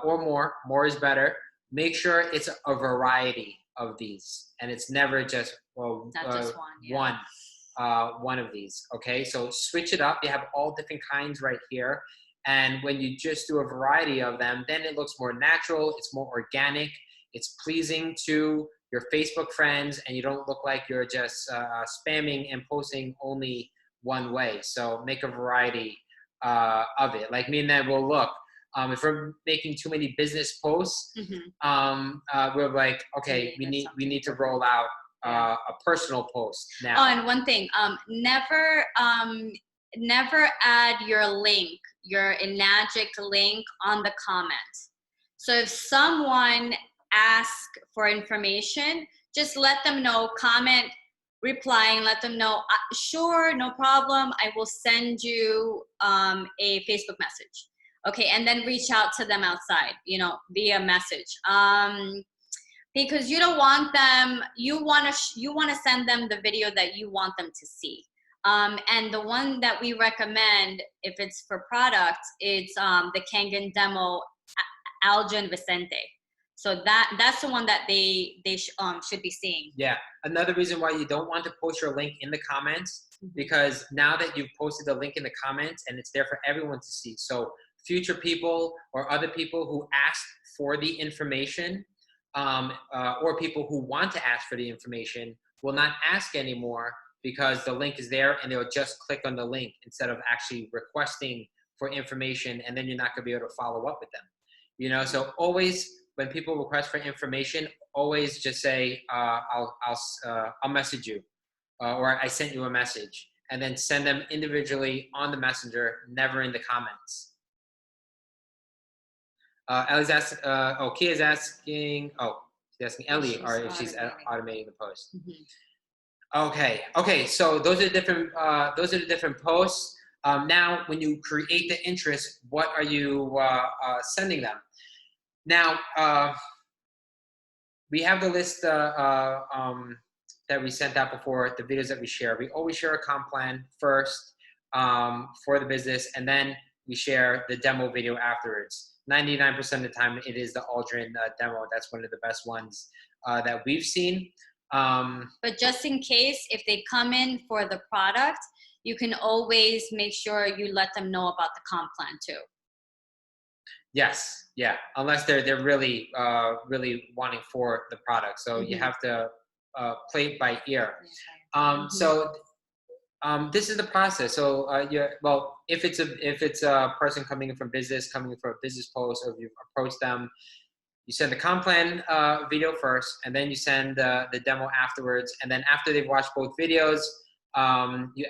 or more is better. Make sure it's a variety of these, and it's never just Not just one. Yeah. one of these. Okay, so switch it up. You have all different kinds right here, and when you just do a variety of them, then it looks more natural. It's more organic. It's pleasing to your Facebook friends, and you don't look like you're just spamming and posting only one way. So make a variety of it. Like me and Ned will look. If we're making too many business posts, we're like, okay, we need to roll out a personal post now. Oh, and one thing, never add your link, your Enagic link on the comment. So if someone asks for information, just let them know, comment, replying, let them know, sure, no problem, I will send you a Facebook message. Okay, and then reach out to them outside, via message. Because you don't want them, you want to send them the video that you want them to see. And the one that we recommend, if it's for product, it's the Kangen demo, Alja and Vicente. So that's the one that they should be seeing. Yeah, another reason why you don't want to post your link in the comments, because now that you've posted the link in the comments and it's there for everyone to see. So future people or other people who ask for the information, or people who want to ask for the information will not ask anymore, because the link is there and they'll just click on the link instead of actually requesting for information, and then you're not going to be able to follow up with them. So always when people request for information, always just say, I'll message you, or I sent you a message, and then send them individually on the messenger, never in the comments. Ellie's asking, Kia's asking, she's asking Ellie, or if she's automating the post. Okay. So those are the different posts. Now, when you create the interest, what are you sending them? Now, we have the list that we sent out before, the videos that we share. We always share a comp plan first for the business, and then we share the demo video afterwards. 99% of the time, it is the Aldrin demo. That's one of the best ones that we've seen. But just in case, if they come in for the product, you can always make sure you let them know about the comp plan too. Yes, yeah, unless they're really wanting for the product. So you have to play it by ear. So this is the process. So if it's a person coming in from business, coming in for a business post, or if you approach them, you send the comp plan video first, and then you send the demo afterwards. And then after they've watched both videos, you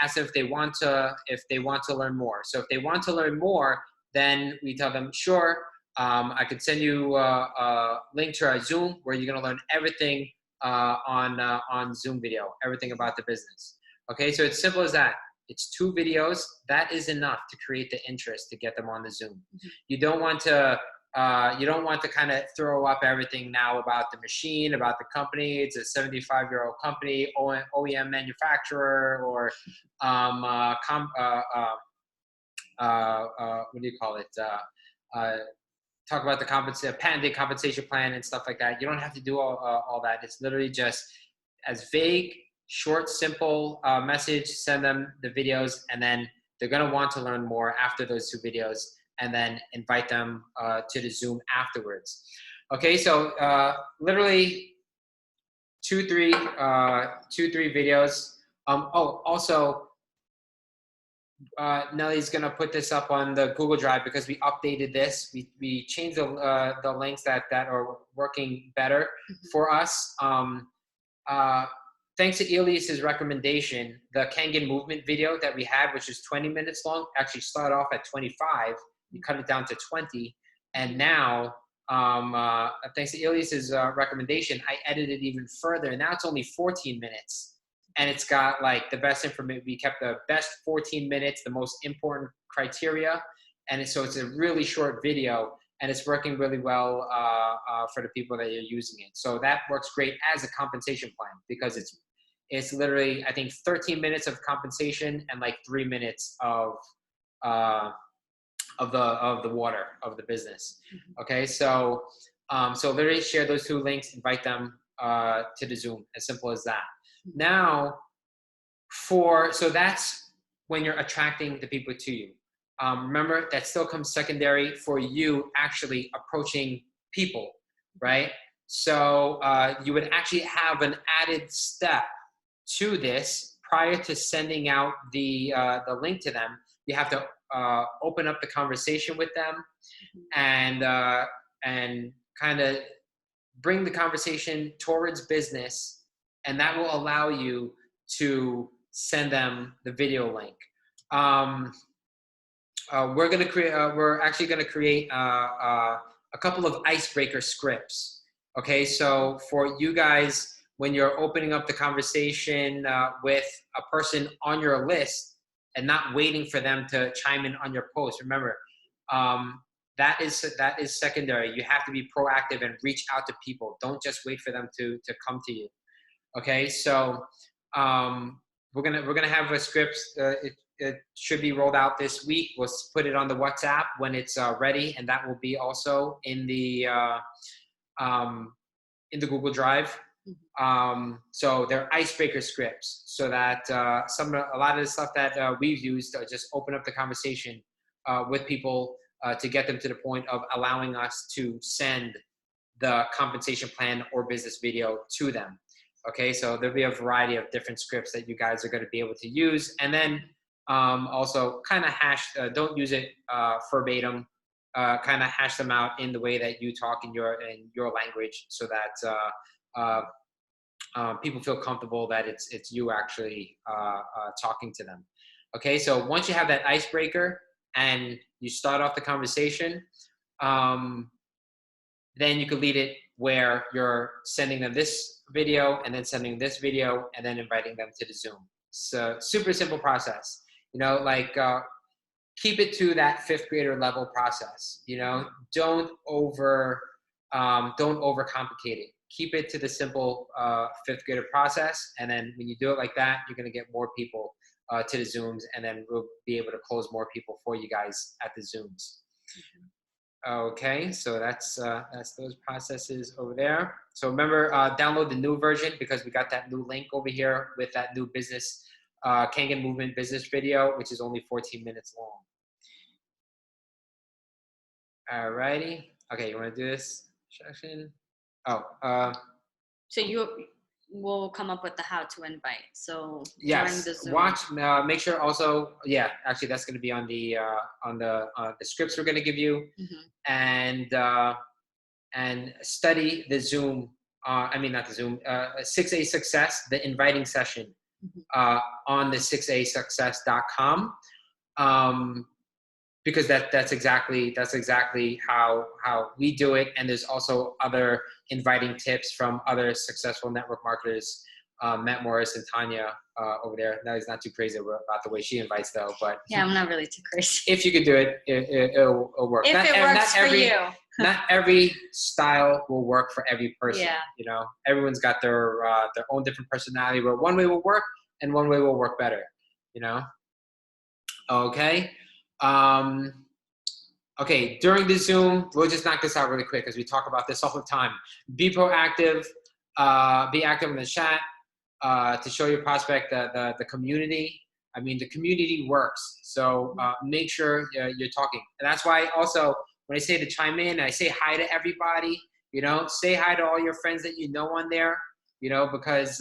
ask them if they want to learn more. So if they want to learn more, then we tell them, sure, I could send you a link to our Zoom where you're gonna learn everything on Zoom video, everything about the business. Okay, so it's simple as that. It's 2 videos. That is enough to create the interest to get them on the Zoom. You don't want to kind of throw up everything now about the machine, about the company. It's a 75-year-old company, OEM manufacturer, or what do you call it? Talk about the patented compensation plan and stuff like that. You don't have to do all that. It's literally just as vague, short, simple message. Send them the videos, and then they're going to want to learn more after those 2 videos, and then invite them to the Zoom afterwards. Okay, so literally 2-3 videos. Also, Nelly's gonna put this up on the Google Drive because we updated this. We changed the links that are working better for us. Thanks to Elias's recommendation, the Kangen movement video that we had, which is 20 minutes long, actually started off at 25. We cut it down to 20, and now thanks to Elias's recommendation, I edited even further, and now it's only 14 minutes. And it's got like the best information. We kept the best 14 minutes, the most important criteria. And so it's a really short video, and it's working really well for the people that are using it. So that works great as a compensation plan because it's literally, I think, 13 minutes of compensation and like 3 minutes of the water of the business. Okay, so literally share those 2 links, invite them to the Zoom, as simple as that. Now, so that's when you're attracting the people to you. Remember, that still comes secondary for you actually approaching people, right? So you would actually have an added step to this prior to sending out the link to them. You have to open up the conversation with them and kind of bring the conversation towards business. And that will allow you to send them the video link. We're actually gonna create a couple of icebreaker scripts. Okay, so for you guys, when you're opening up the conversation with a person on your list and not waiting for them to chime in on your post, remember, that is secondary. You have to be proactive and reach out to people. Don't just wait for them to come to you. Okay, so we're gonna have a script. It should be rolled out this week. We'll put it on the WhatsApp when it's ready, and that will be also in the Google Drive. So they're icebreaker scripts, so that a lot of the stuff that we've used just open up the conversation with people to get them to the point of allowing us to send the compensation plan or business video to them. Okay, so there'll be a variety of different scripts that you guys are going to be able to use. And then also kind of don't use it verbatim, kind of hash them out in the way that you talk in your language so that people feel comfortable that it's you actually talking to them. Okay, so once you have that icebreaker and you start off the conversation, then you can lead it where you're sending them this video and then sending this video and then inviting them to the Zoom. So super simple process, like keep it to that 5th grader level process, don't overcomplicate it. Keep it to the simple 5th grader process. And then when you do it like that, you're going to get more people to the Zooms, and then we'll be able to close more people for you guys at the Zooms. Okay, so that's those processes over there. So remember, download the new version because we got that new link over here with that new business Kangen movement business video, which is only 14 minutes long. Alrighty. Okay, you want to do this section? So you will come up with the how to invite. So yes, during the Zoom. Watch. Make sure also. Yeah, actually, that's going to be on the scripts we're going to give you, and study the Zoom. Not the Zoom. 6A Success, the inviting session, on the 6asuccess.com. Because that's exactly how we do it, and there's also other inviting tips from other successful network marketers, Matt Morris and Tanya over there. Now he's not too crazy about the way she invites though, but yeah, I'm not really too crazy. If you could do it, it'll work. If it works for you. Not every style will work for every person. Yeah. Everyone's got their own different personality. Where one way will work and one way will work better. Okay. Okay, during the Zoom, we'll just knock this out really quick because we talk about this all the time. Be proactive, be active in the chat to show your prospect the community. I mean, the community works, so make sure you're talking. And that's why also, when I say to chime in, I say hi to everybody, say hi to all your friends that you know on there. you know, because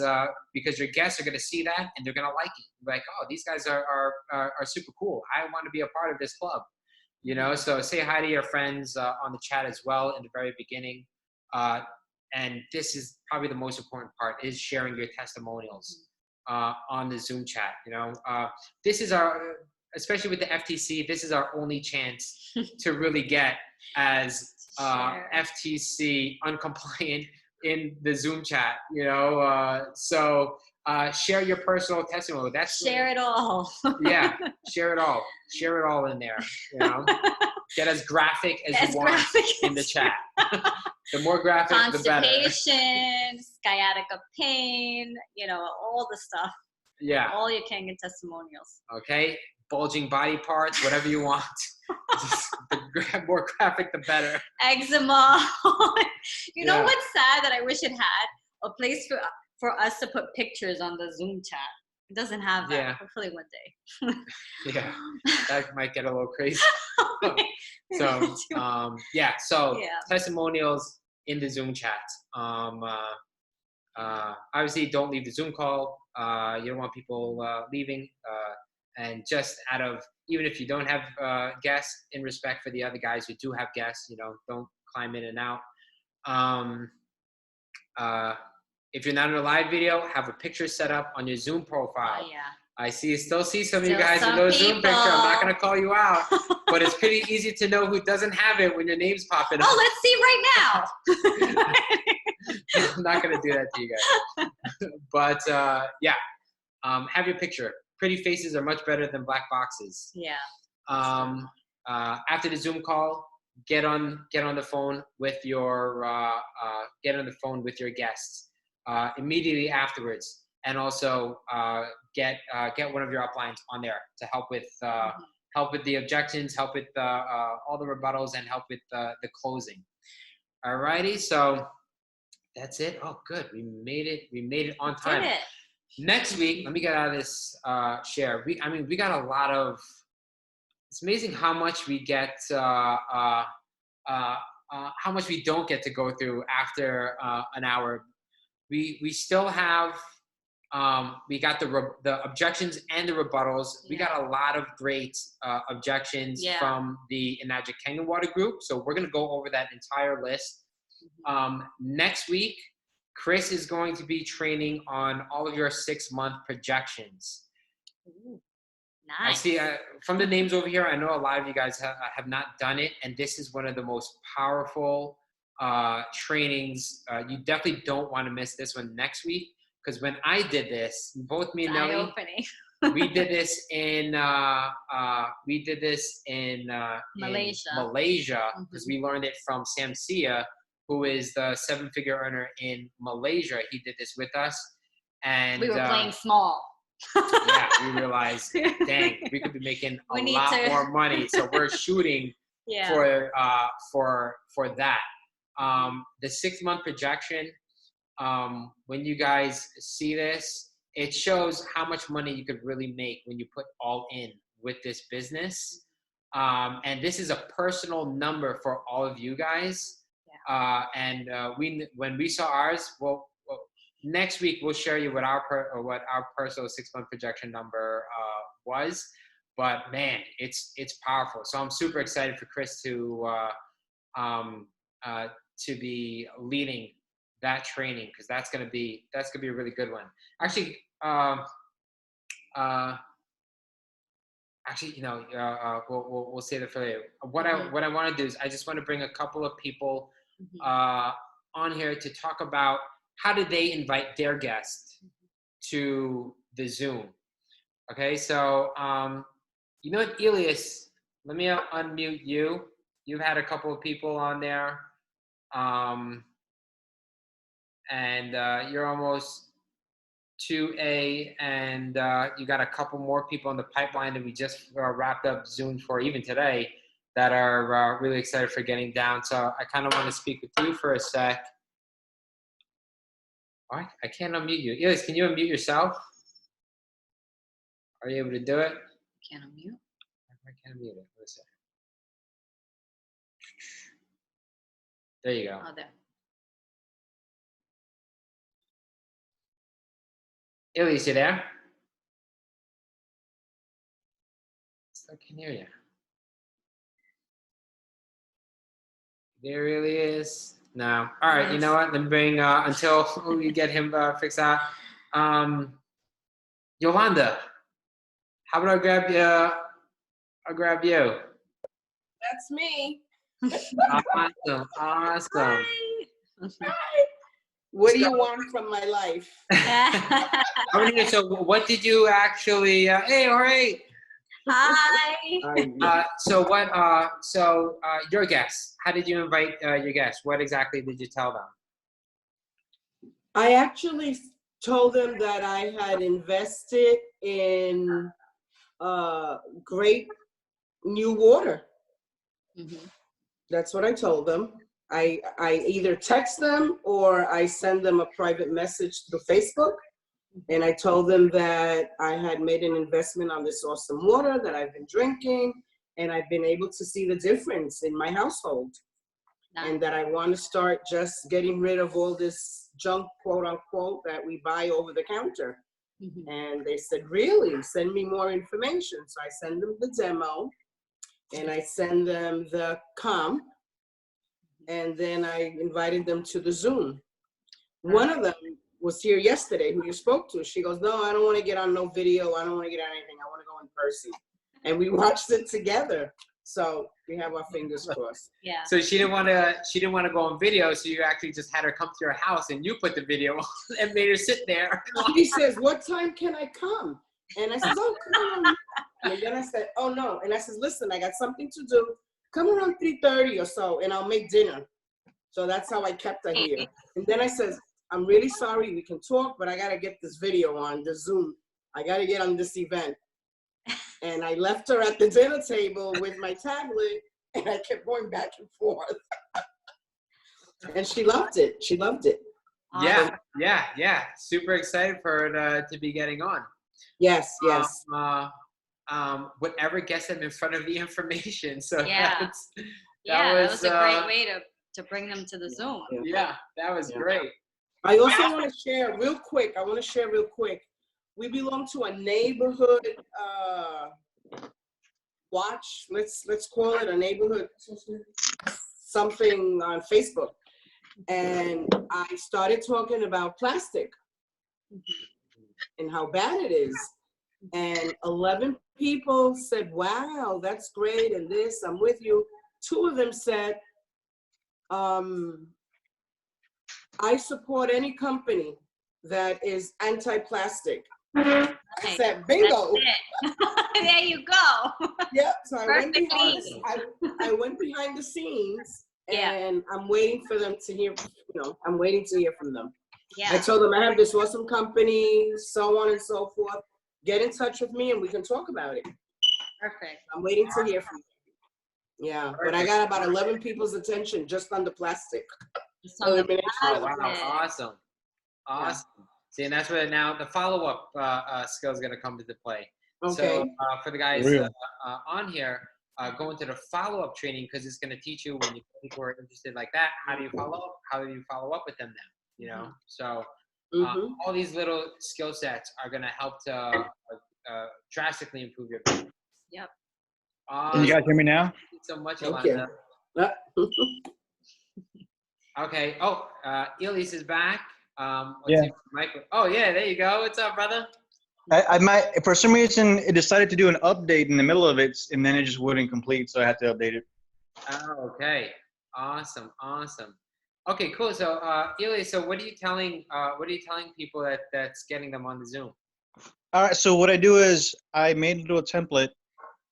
your guests are going to see that and they're going to like it. Like, oh, these guys are super cool. I want to be a part of this club, you know. So say hi to your friends on the chat as well in the very beginning. And this is probably the most important part, is sharing your testimonials on the Zoom chat. You know, this is especially with the FTC, this is our only chance to really get as FTC uncompliant in the Zoom chat, you know. So share your personal testimony. Share it all. Yeah, share it all. Share it all in there, you know. Get as graphic as you want in the chat. The more graphic, the better. Constipation, sciatica pain, you know, all the stuff. Yeah. All your Kangen testimonials. Okay. Bulging body parts, whatever you want. Just the more graphic, the better. Eczema. You know what's sad that I wish it had? A place for us to put pictures on the Zoom chat. It doesn't have that. Yeah. Hopefully one day. Yeah. That might get a little crazy. So, testimonials in the Zoom chat. Obviously, don't leave the Zoom call. You don't want people leaving. And just out of, even if you don't have guests, in respect for the other guys who do have guests, you know, don't climb in and out. If you're not in a live video, have a picture set up on your Zoom profile. Oh, yeah. I still see some of you guys with no Zoom picture. I'm not going to call you out, but it's pretty easy to know who doesn't have it when your name's popping up. Oh, let's see right now. I'm not going to do that to you guys. But have your picture. Pretty faces are much better than black boxes. Yeah. After the Zoom call, get on the phone with your guests immediately afterwards. And also get one of your uplines on there to help with the objections, help with all the rebuttals, and help with the closing. Alrighty, so that's it. Oh, good, we made it on time. Did it. Next week, let me get out of this share. We got a lot of. It's amazing how much we get, how much we don't get to go through after an hour. We still have. We got the objections and the rebuttals. We got a lot of great objections from the Enagic Kangen Water group. So we're going to go over that entire list. Next week, Chris is going to be training on all of your 6-month projections. Ooh, nice. I see from the names over here, I know a lot of you guys have not done it. And this is one of the most powerful trainings. You definitely don't want to miss this one next week. Because when I did this, both me and Nelly, we did this in Malaysia because we learned it from Sam Sia, who is the 7-figure earner in Malaysia. He did this with us, and we were playing small. Yeah, we realized, dang, we could be making a lot more money. So we're shooting for that. The 6-month projection. When you guys see this, it shows how much money you could really make when you put all in with this business. And this is a personal number for all of you guys. When we saw ours, well, next week we'll share you what our personal 6-month projection number was. But man, it's powerful. So I'm super excited for Chris to be leading that training, because that's gonna be a really good one. Actually, we'll say that for later. What I want to do is I just want to bring a couple of people on here to talk about how did they invite their guests to the Zoom. Okay, so you know what, Elias, let me unmute you. You've had a couple of people on there. And you're almost 2A, and you got a couple more people in the pipeline that we just wrapped up Zoom for even today that are really excited for getting down. So I kind of want to speak with you for a sec. All right, I can't unmute you. Elias, can you unmute yourself? Are you able to do it? Can't unmute. I can't unmute it. Wait a second. There you go. Oh, there. Elise, you there? Still can't hear you. There really is. No. All right. You know what? Let me bring until we get him fixed out. Yolanda, how about I grab you? I'll grab you. That's me. Awesome. Awesome. What do you want from my life? I want to hear, so what did you actually? Hey, all right. Hi. So what? Your guests. How did you invite your guests? What exactly did you tell them? I actually told them that I had invested in great new water. That's what I told them. I either text them or I send them a private message through Facebook. And I told them that I had made an investment on this awesome water that I've been drinking, and I've been able to see the difference in my household. And that I want to start just getting rid of all this junk, quote unquote, that we buy over the counter. And they said, really? Send me more information. So I send them the demo, and I send them the comp, and then I invited them to the Zoom. One of them was here yesterday, who you spoke to. She goes, no, I don't want to get on no video. I don't want to get on anything. I want to go in person. And we watched it together. So we have our fingers crossed. Yeah. So she didn't want to go on video. So you actually just had her come to your house and you put the video on and made her sit there. She says, what time can I come? And I said, oh, come on. And then I said, oh no. And I said, listen, I got something to do. Come around 3:30 or so and I'll make dinner. So that's how I kept her here. And then I said, I'm really sorry, we can talk, but I got to get this video on the Zoom. I got to get on this event. And I left her at the dinner table with my tablet, and I kept going back and forth. And she loved it. She loved it. Yeah. Super excited for her to be getting on. Yes. Whatever gets them in front of the information. So Yeah. That was a great way to bring them to the Zoom. Yeah, that was great. I also want to share real quick. We belong to a neighborhood watch. Let's call it a neighborhood something on Facebook. And I started talking about plastic and how bad it is. And 11 people said, wow, that's great. And this, I'm with you. 2 of them said, I support any company that is anti-plastic. I said, bingo. There you go. Yep. So I went behind the scenes, and I'm waiting for them to hear. I'm waiting to hear from them. Yeah. I told them I have this awesome company, so on and so forth. Get in touch with me, and we can talk about it. Perfect. I'm waiting to hear from you. Yeah, but I got about 11 people's attention just on the plastic. Oh, wow, awesome. Yeah. See, and that's where now the follow-up skill is going to come into play. Okay. So for the guys on here, go into the follow-up training because it's going to teach you when people are interested like that. How do you follow up? How do you follow up with them then? So all these little skill sets are going to help to drastically improve your business. Yep. Can you guys hear me now? Thank you so much, Yolanda. Okay. Oh, Elise is back. Oh yeah, there you go. What's up, brother? I might, for some reason, it decided to do an update in the middle of it, and then it just wouldn't complete, so I had to update it. Oh, okay. Awesome. Okay, cool. So, Elise, so what are you telling people that's getting them on the Zoom? All right. So what I do is I made a little template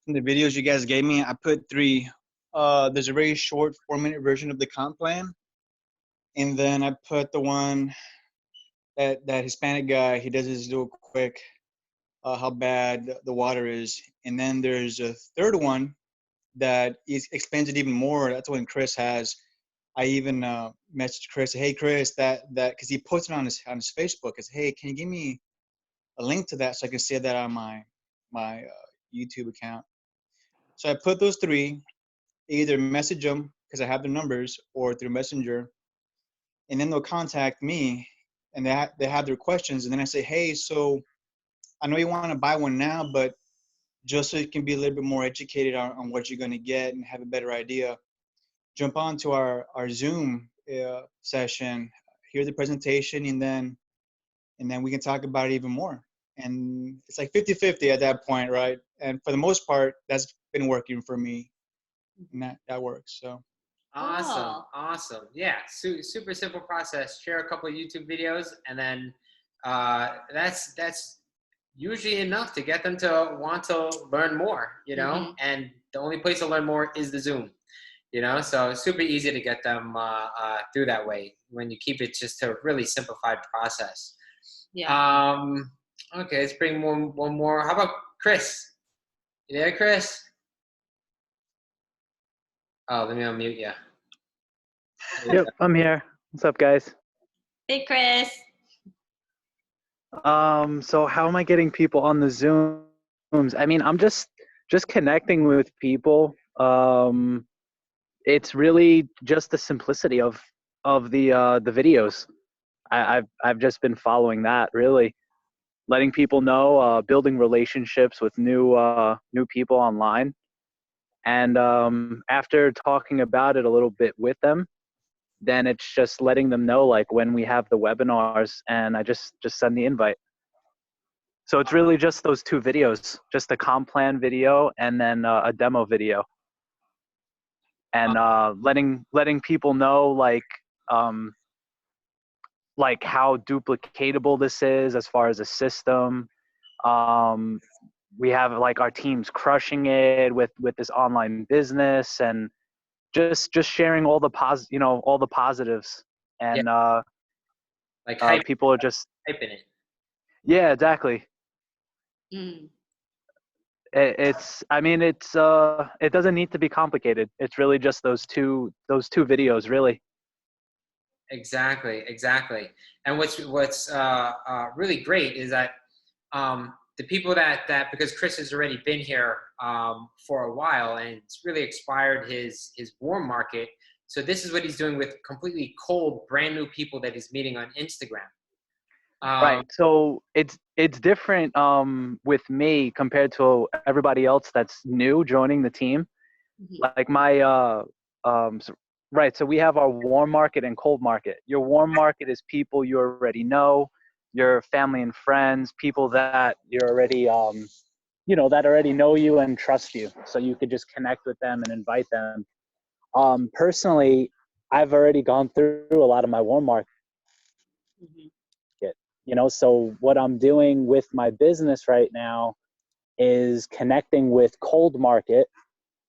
from the videos you guys gave me. I put 3. There's a very short 4-minute version of the comp plan. And then I put the one that Hispanic guy, he does his real quick, how bad the water is. And then there's a 3rd one that explains it even more. That's the one Chris has. I even messaged Chris, hey Chris, that because he posted on his Facebook, I said, hey, can you give me a link to that so I can see that on my YouTube account? So I put those 3, either message them because I have their numbers or through Messenger. And then they'll contact me, and they have their questions, and then I say, hey, so I know you want to buy one now, but just so you can be a little bit more educated on what you're going to get and have a better idea, jump on to our Zoom session, hear the presentation, and then we can talk about it even more. And it's like 50-50 at that point, right? And for the most part, that's been working for me, and that works. So Awesome, Cool. awesome. Yeah, super simple process. Share a couple of YouTube videos, and then that's usually enough to get them to want to learn more. You know, and the only place to learn more is the Zoom. You know, so it's super easy to get them through that way when you keep it just a really simplified process. Yeah. Okay, let's bring one more. How about Chris? You there, Chris? Oh, let me unmute you. Yep, I'm here. What's up, guys? Hey, Chris. So how am I getting people on the Zooms? I mean, I'm just connecting with people. It's really just the simplicity of the videos. I've just been following that, really, letting people know, building relationships with new people online, and after talking about it a little bit with them, then it's just letting them know, like, when we have the webinars, and I just send the invite. So it's really just those two videos, just a comp plan video and then a demo video, and letting people know, like how duplicatable this is as far as a system. We have like our teams crushing it with this online business, and just sharing all the all the positives, and Like people are just hyping it. yeah, exactly. Mm. It's I mean, it doesn't need to be complicated. It's really just those two videos, really. Exactly. And what's really great is that the people that because Chris has already been here for a while, and it's really expired his warm market. So this is what he's doing with completely cold, brand new people that he's meeting on Instagram. Right. So it's different with me compared to everybody else that's new joining the team. Like my right. So we have our warm market and cold market. Your warm market is people you already know, your family and friends, people that you're already that already know you and trust you. So you could just connect with them and invite them. Personally, I've already gone through a lot of my warm market. So what I'm doing with my business right now is connecting with cold market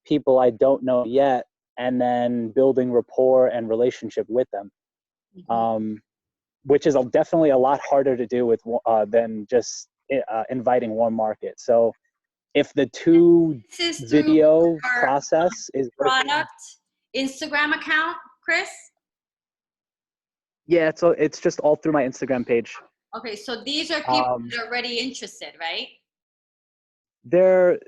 people I don't know yet, and then building rapport and relationship with them, which is definitely a lot harder to do with than just inviting warm market. So if the two video process is Product Instagram account, Chris? yeah, so it's just all through my Instagram page. Okay, so these are people that are already interested, right? They're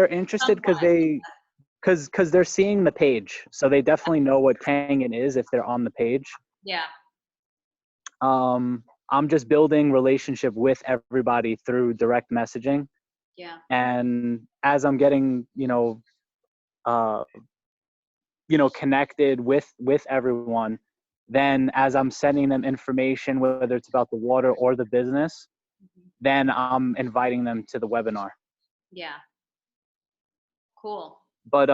interested because they're seeing the page, so they definitely know what Kangen is if they're on the page. Yeah. I'm just building relationship with everybody through direct messaging. Yeah. And as I'm getting connected with everyone, then as I'm sending them information, whether it's about the water or the business, then I'm inviting them to the webinar. Yeah. Cool. But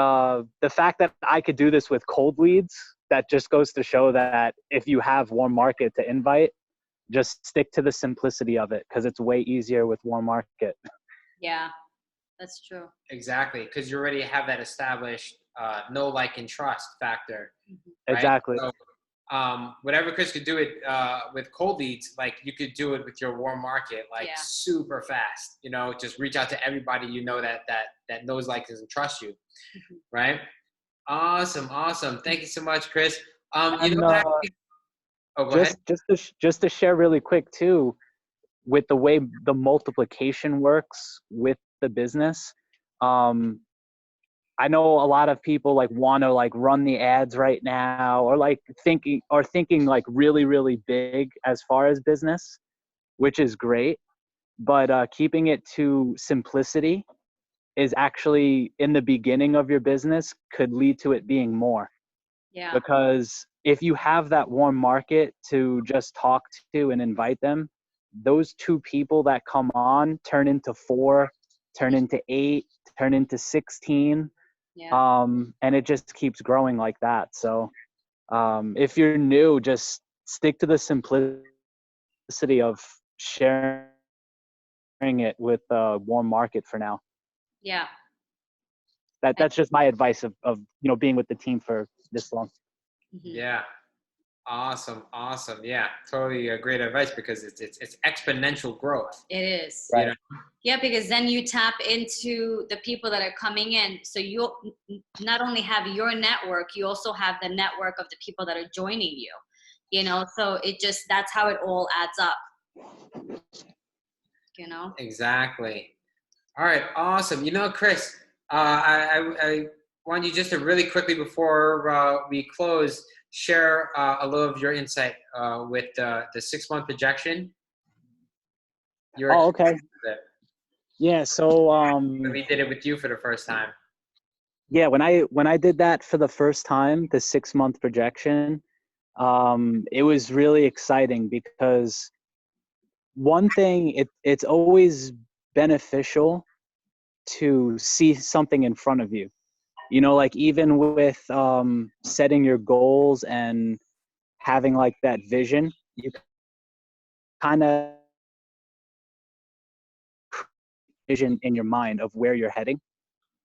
the fact that I could do this with cold leads, that just goes to show that if you have warm market to invite, just stick to the simplicity of it, because it's way easier with warm market. Yeah, that's true. Exactly, because you already have that established know, like, and trust factor. Right? Exactly. So, whatever Chris could do it with cold leads, like you could do it with your warm market, like super fast. Just reach out to everybody that knows, likes, and trusts you. Right? Awesome. Thank you so much, Chris. Go ahead. Just to share really quick too, with the way the multiplication works with the business. I know a lot of people like want to like run the ads right now, or like thinking like really, really big as far as business, which is great. But keeping it to simplicity is actually in the beginning of your business could lead to it being more. Yeah. Because if you have that warm market to just talk to and invite them, those 2 people that come on turn into 4, turn into 8, turn into 16. Yeah. And it just keeps growing like that. So if you're new, just stick to the simplicity of sharing it with a warm market for now. Yeah. That's just my advice of you know, being with the team for this long. Yeah. Awesome. Yeah, totally great advice, because it's exponential growth. It is. You know? Yeah, because then you tap into the people that are coming in. So you not only have your network, you also have the network of the people that are joining you. You know, so that's how it all adds up. You know? Exactly. All right. Awesome. You know, Chris, I want you just to really quickly before we close, share a little of your insight with the 6-month projection. Okay. Yeah. So we did it with you for the first time. yeah, when I did that for the first time, the 6-month projection, it was really exciting because one thing, it's always beneficial to see something in front of you. You know, like even with setting your goals and having like that vision, you kind of vision in your mind of where you're heading.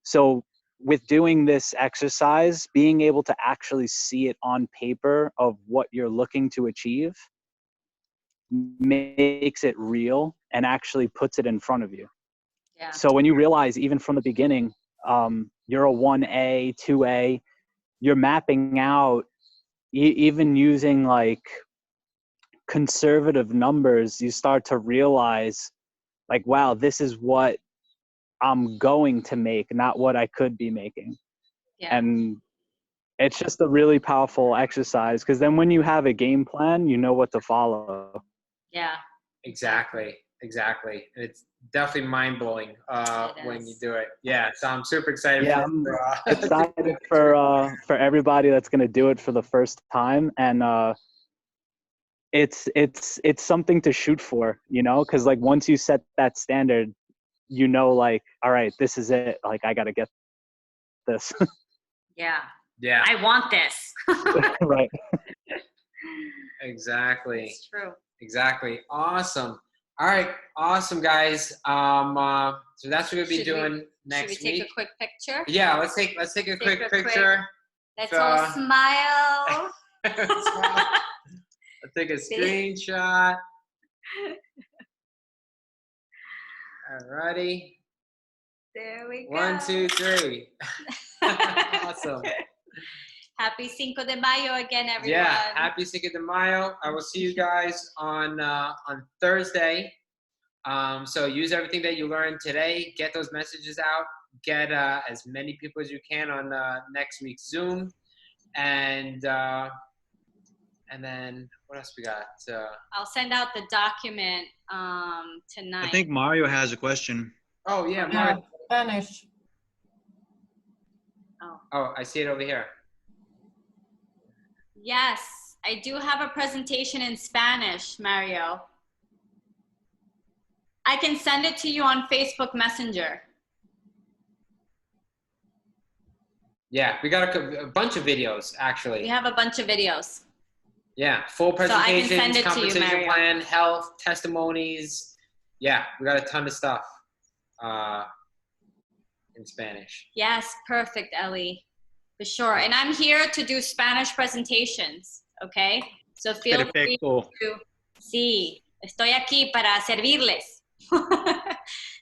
So with doing this exercise, being able to actually see it on paper of what you're looking to achieve makes it real and actually puts it in front of you. Yeah. So when you realize even from the beginning, you're a 1A, 2A, you're mapping out, even using like conservative numbers, you start to realize like, wow, this is what I'm going to make, not what I could be making. Yeah. And it's just a really powerful exercise, because then when you have a game plan, you know what to follow. Yeah. Exactly. It's definitely mind-blowing when you do it. Yeah, so I'm super excited. Yeah, I'm excited for everybody that's going to do it for the first time. And it's something to shoot for, you know, because like once you set that standard, you know, like, all right, this is it. Like, I got to get this. Yeah. Yeah. I want this. Right. Exactly. It's true. Exactly. Awesome. All right. Awesome, guys. So that's what we'll be doing next week. Should we take a quick picture? Yeah, let's take a quick picture. Let's all smile. Let's take a screenshot. Alrighty. There we go. 1, 2, 3. Awesome. Happy Cinco de Mayo again, everyone. Yeah, happy Cinco de Mayo. I will see you guys on Thursday. So use everything that you learned today. Get those messages out. Get as many people as you can on next week's Zoom. And then what else we got? I'll send out the document tonight. I think Mario has a question. Oh yeah, Mario. Spanish. Oh, I see it over here. Yes, I do have a presentation in Spanish, Mario. I can send it to you on Facebook Messenger. Yeah, we got a bunch of videos, actually. We have a bunch of videos. Yeah, full presentations, so I can send it compensation to you, Mario. plan, health, testimonies. Yeah, we got a ton of stuff in Spanish. Yes, perfect, Ellie. For sure. And I'm here to do Spanish presentations, okay? So feel free to... Sí, estoy aquí para servirles.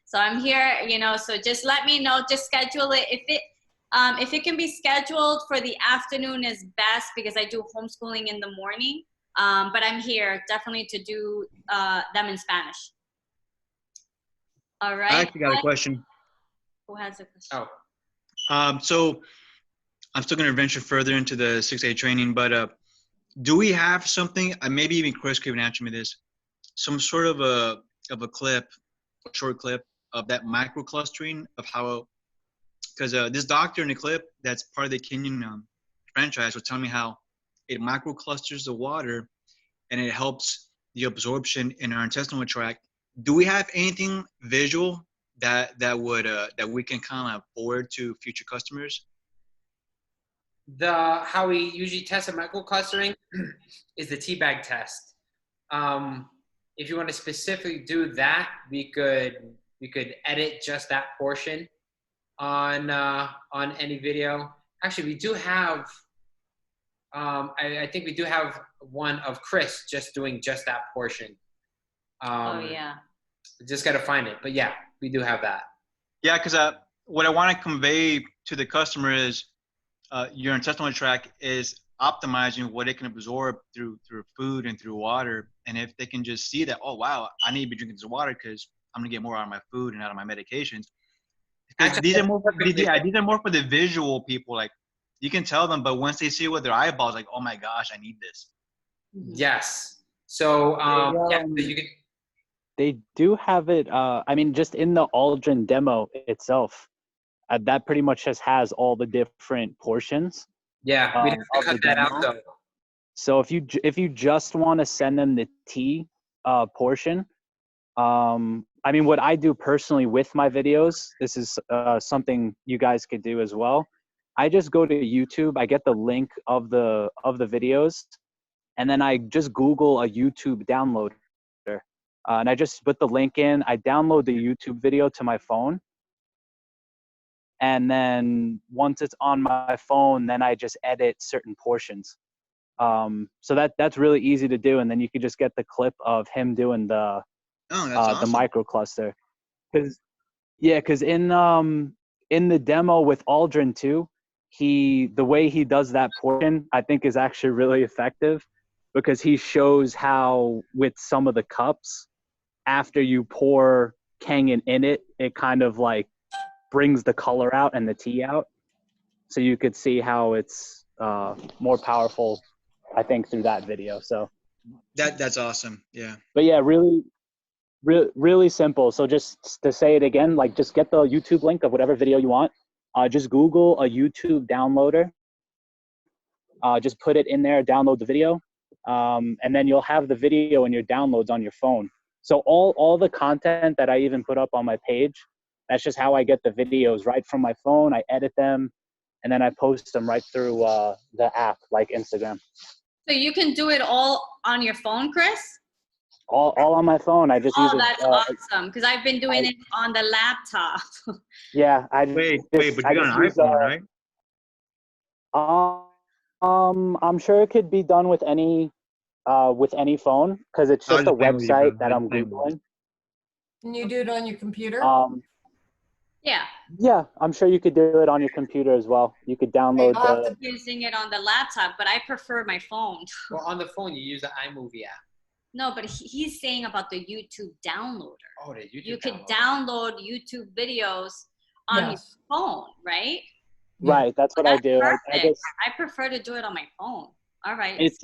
So I'm here, you know, so just let me know, just schedule it. If it can be scheduled for the afternoon is best, because I do homeschooling in the morning. But I'm here definitely to do them in Spanish. All right. I actually got a question. Who has a question? So I'm still going to venture further into the 6A training, but do we have something, maybe even Chris could even answer me this, some sort of a clip, a short clip of that microclustering of how, because this doctor in the clip that's part of the Kenyan franchise was telling me how it microclusters the water and it helps the absorption in our intestinal tract. Do we have anything visual that we can kind of forward to future customers? How we usually test a microclustering is the teabag test. If you want to specifically do that, we could edit just that portion on any video. Actually, we do have. I think we do have one of Chris just doing just that portion. Oh yeah. Just got to find it, but yeah, we do have that. Yeah, because what I want to convey to the customer is your intestinal tract is optimizing what it can absorb through food and through water. And if they can just see that, oh wow, I need to be drinking this water because I'm gonna get more out of my food and out of my medications. Actually, these are more for the visual people. Like you can tell them, but once they see it with their eyeballs, like, oh my gosh, I need this. Yes. So yeah, you can. They do have it. I mean, just in the Aldrin demo itself, that pretty much just has all the different portions. Yeah, we have to cut that out though. So if you just want to send them the tea portion, I mean, what I do personally with my videos, this is something you guys could do as well. I just go to YouTube, I get the link of the videos, and then I just Google a YouTube downloader, and I just put the link in. I download the YouTube video to my phone, and then once it's on my phone, then I just edit certain portions. So that's really easy to do, and then you can just get the clip of him doing the awesome. The microcluster. Because in the demo with Aldrin too, the way he does that portion, I think is actually really effective, because he shows how with some of the cups, after you pour Kangen in it, it kind of like brings the color out and the tea out. So you could see how it's more powerful, I think, through that video. So that's awesome. Yeah. But yeah, really simple. So just to say it again, like just get the YouTube link of whatever video you want. Just Google a YouTube downloader. Just put it in there, download the video, and then you'll have the video in your downloads on your phone. So all the content that I even put up on my page, that's just how I get the videos right from my phone. I edit them, and then I post them right through the app like Instagram. So you can do it all on your phone, Chris? All on my phone. I just use it. Oh, that's awesome, because I've been doing it on the laptop. Yeah, wait, but you got an iPhone, right? I'm sure it could be done with any phone, because it's just a website that I'm Googling. Can you do it on your computer? Yeah. Yeah, I'm sure you could do it on your computer as well. You could download I'm using it on the laptop, but I prefer my phone. Well, on the phone, you use the iMovie app. No, but he's saying about the YouTube downloader. Oh, the YouTube. You could download YouTube videos on your phone, right? Right, that's what I do. I prefer to do it on my phone. All right. It's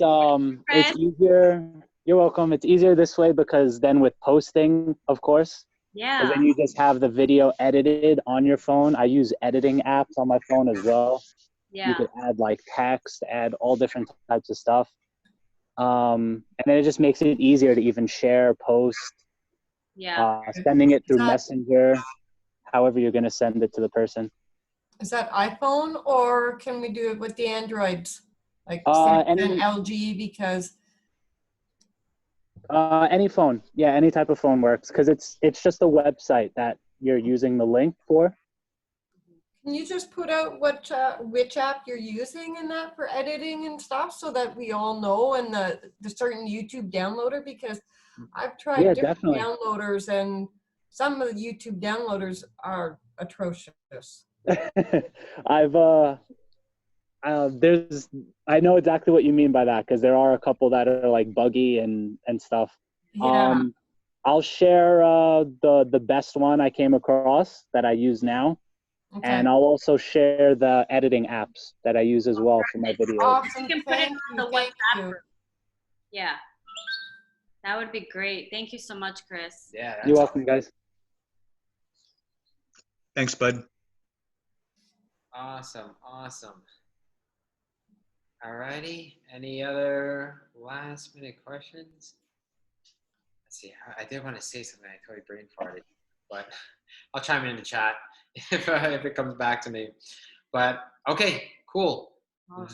easier. You're welcome. It's easier this way, because then with posting, of course. Yeah. And then you just have the video edited on your phone. I use editing apps on my phone as well. Yeah. You could add like text, add all different types of stuff. And then it just makes it easier to even share, post. Yeah. Sending it through Messenger, however you're going to send it to the person. Is that iPhone, or can we do it with the Androids? Like any LG, because any phone. Yeah, any type of phone works, because it's just a website that you're using the link for. can you just put out which app you're using in that for editing and stuff, so that we all know, and the certain YouTube downloader, because I've tried different downloaders, and some of the YouTube downloaders are atrocious. I know exactly what you mean by that, because there are a couple that are like buggy and stuff. Yeah. I'll share the best one I came across that I use now. Okay. And I'll also share the editing apps that I use as well for my videos. Awesome. You can put it Thank on you. the Thank WhatsApp you. group. Yeah. That would be great. Thank you so much, Chris. Yeah. You're welcome, guys. Thanks, bud. Awesome. Awesome. Alrighty. Any other last minute questions? Let's see. I did want to say something. I totally brain farted, but I'll chime in the chat if it comes back to me. But okay, cool.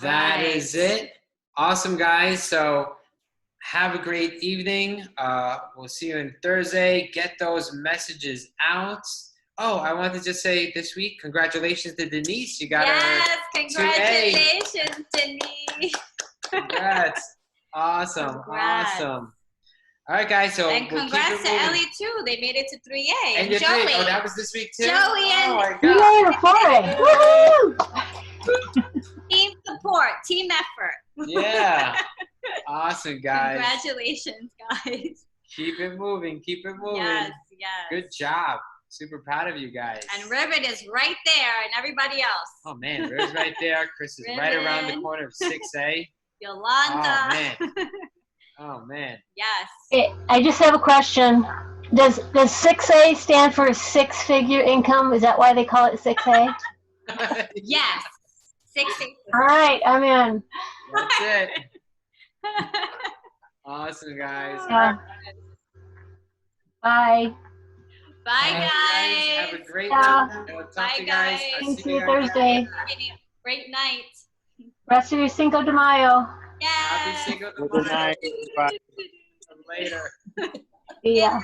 That is it. Awesome, guys. So have a great evening. We'll see you on Thursday. Get those messages out. Oh, I wanted to just say this week, congratulations to Denise. You got her. Congratulations, Denise. Congrats. Awesome. Congrats. Awesome. All right, guys. So And we'll congrats keep it to moving. Ellie too. They made it to 3A. And you're Joey. three. Oh, that was this week too? Joey Oh and my God. team support, team effort. Yeah. Awesome, guys. Congratulations, guys. Keep it moving. Keep it moving. Yes, yes. Good job. Super proud of you guys. And Ribbon is right there, and everybody else. Oh man, Riv's right there. Chris is right around the Ribbon. corner of 6A. Yolanda. Oh man. Oh man. Yes. Hey, I just have a question. Does 6A stand for six-figure income? Is that why they call it 6A? Yes. 6. All right, I'm in. That's it. Awesome, guys. Yeah. Bye. Bye, Have guys. a great Yeah. night. I'll talk to Bye, you guys. guys. I'll See see you you guys. Thursday. Great night. Rest of your Cinco de Mayo. Yeah. Happy Cinco de Good night. Mayo. Bye. Later. See ya.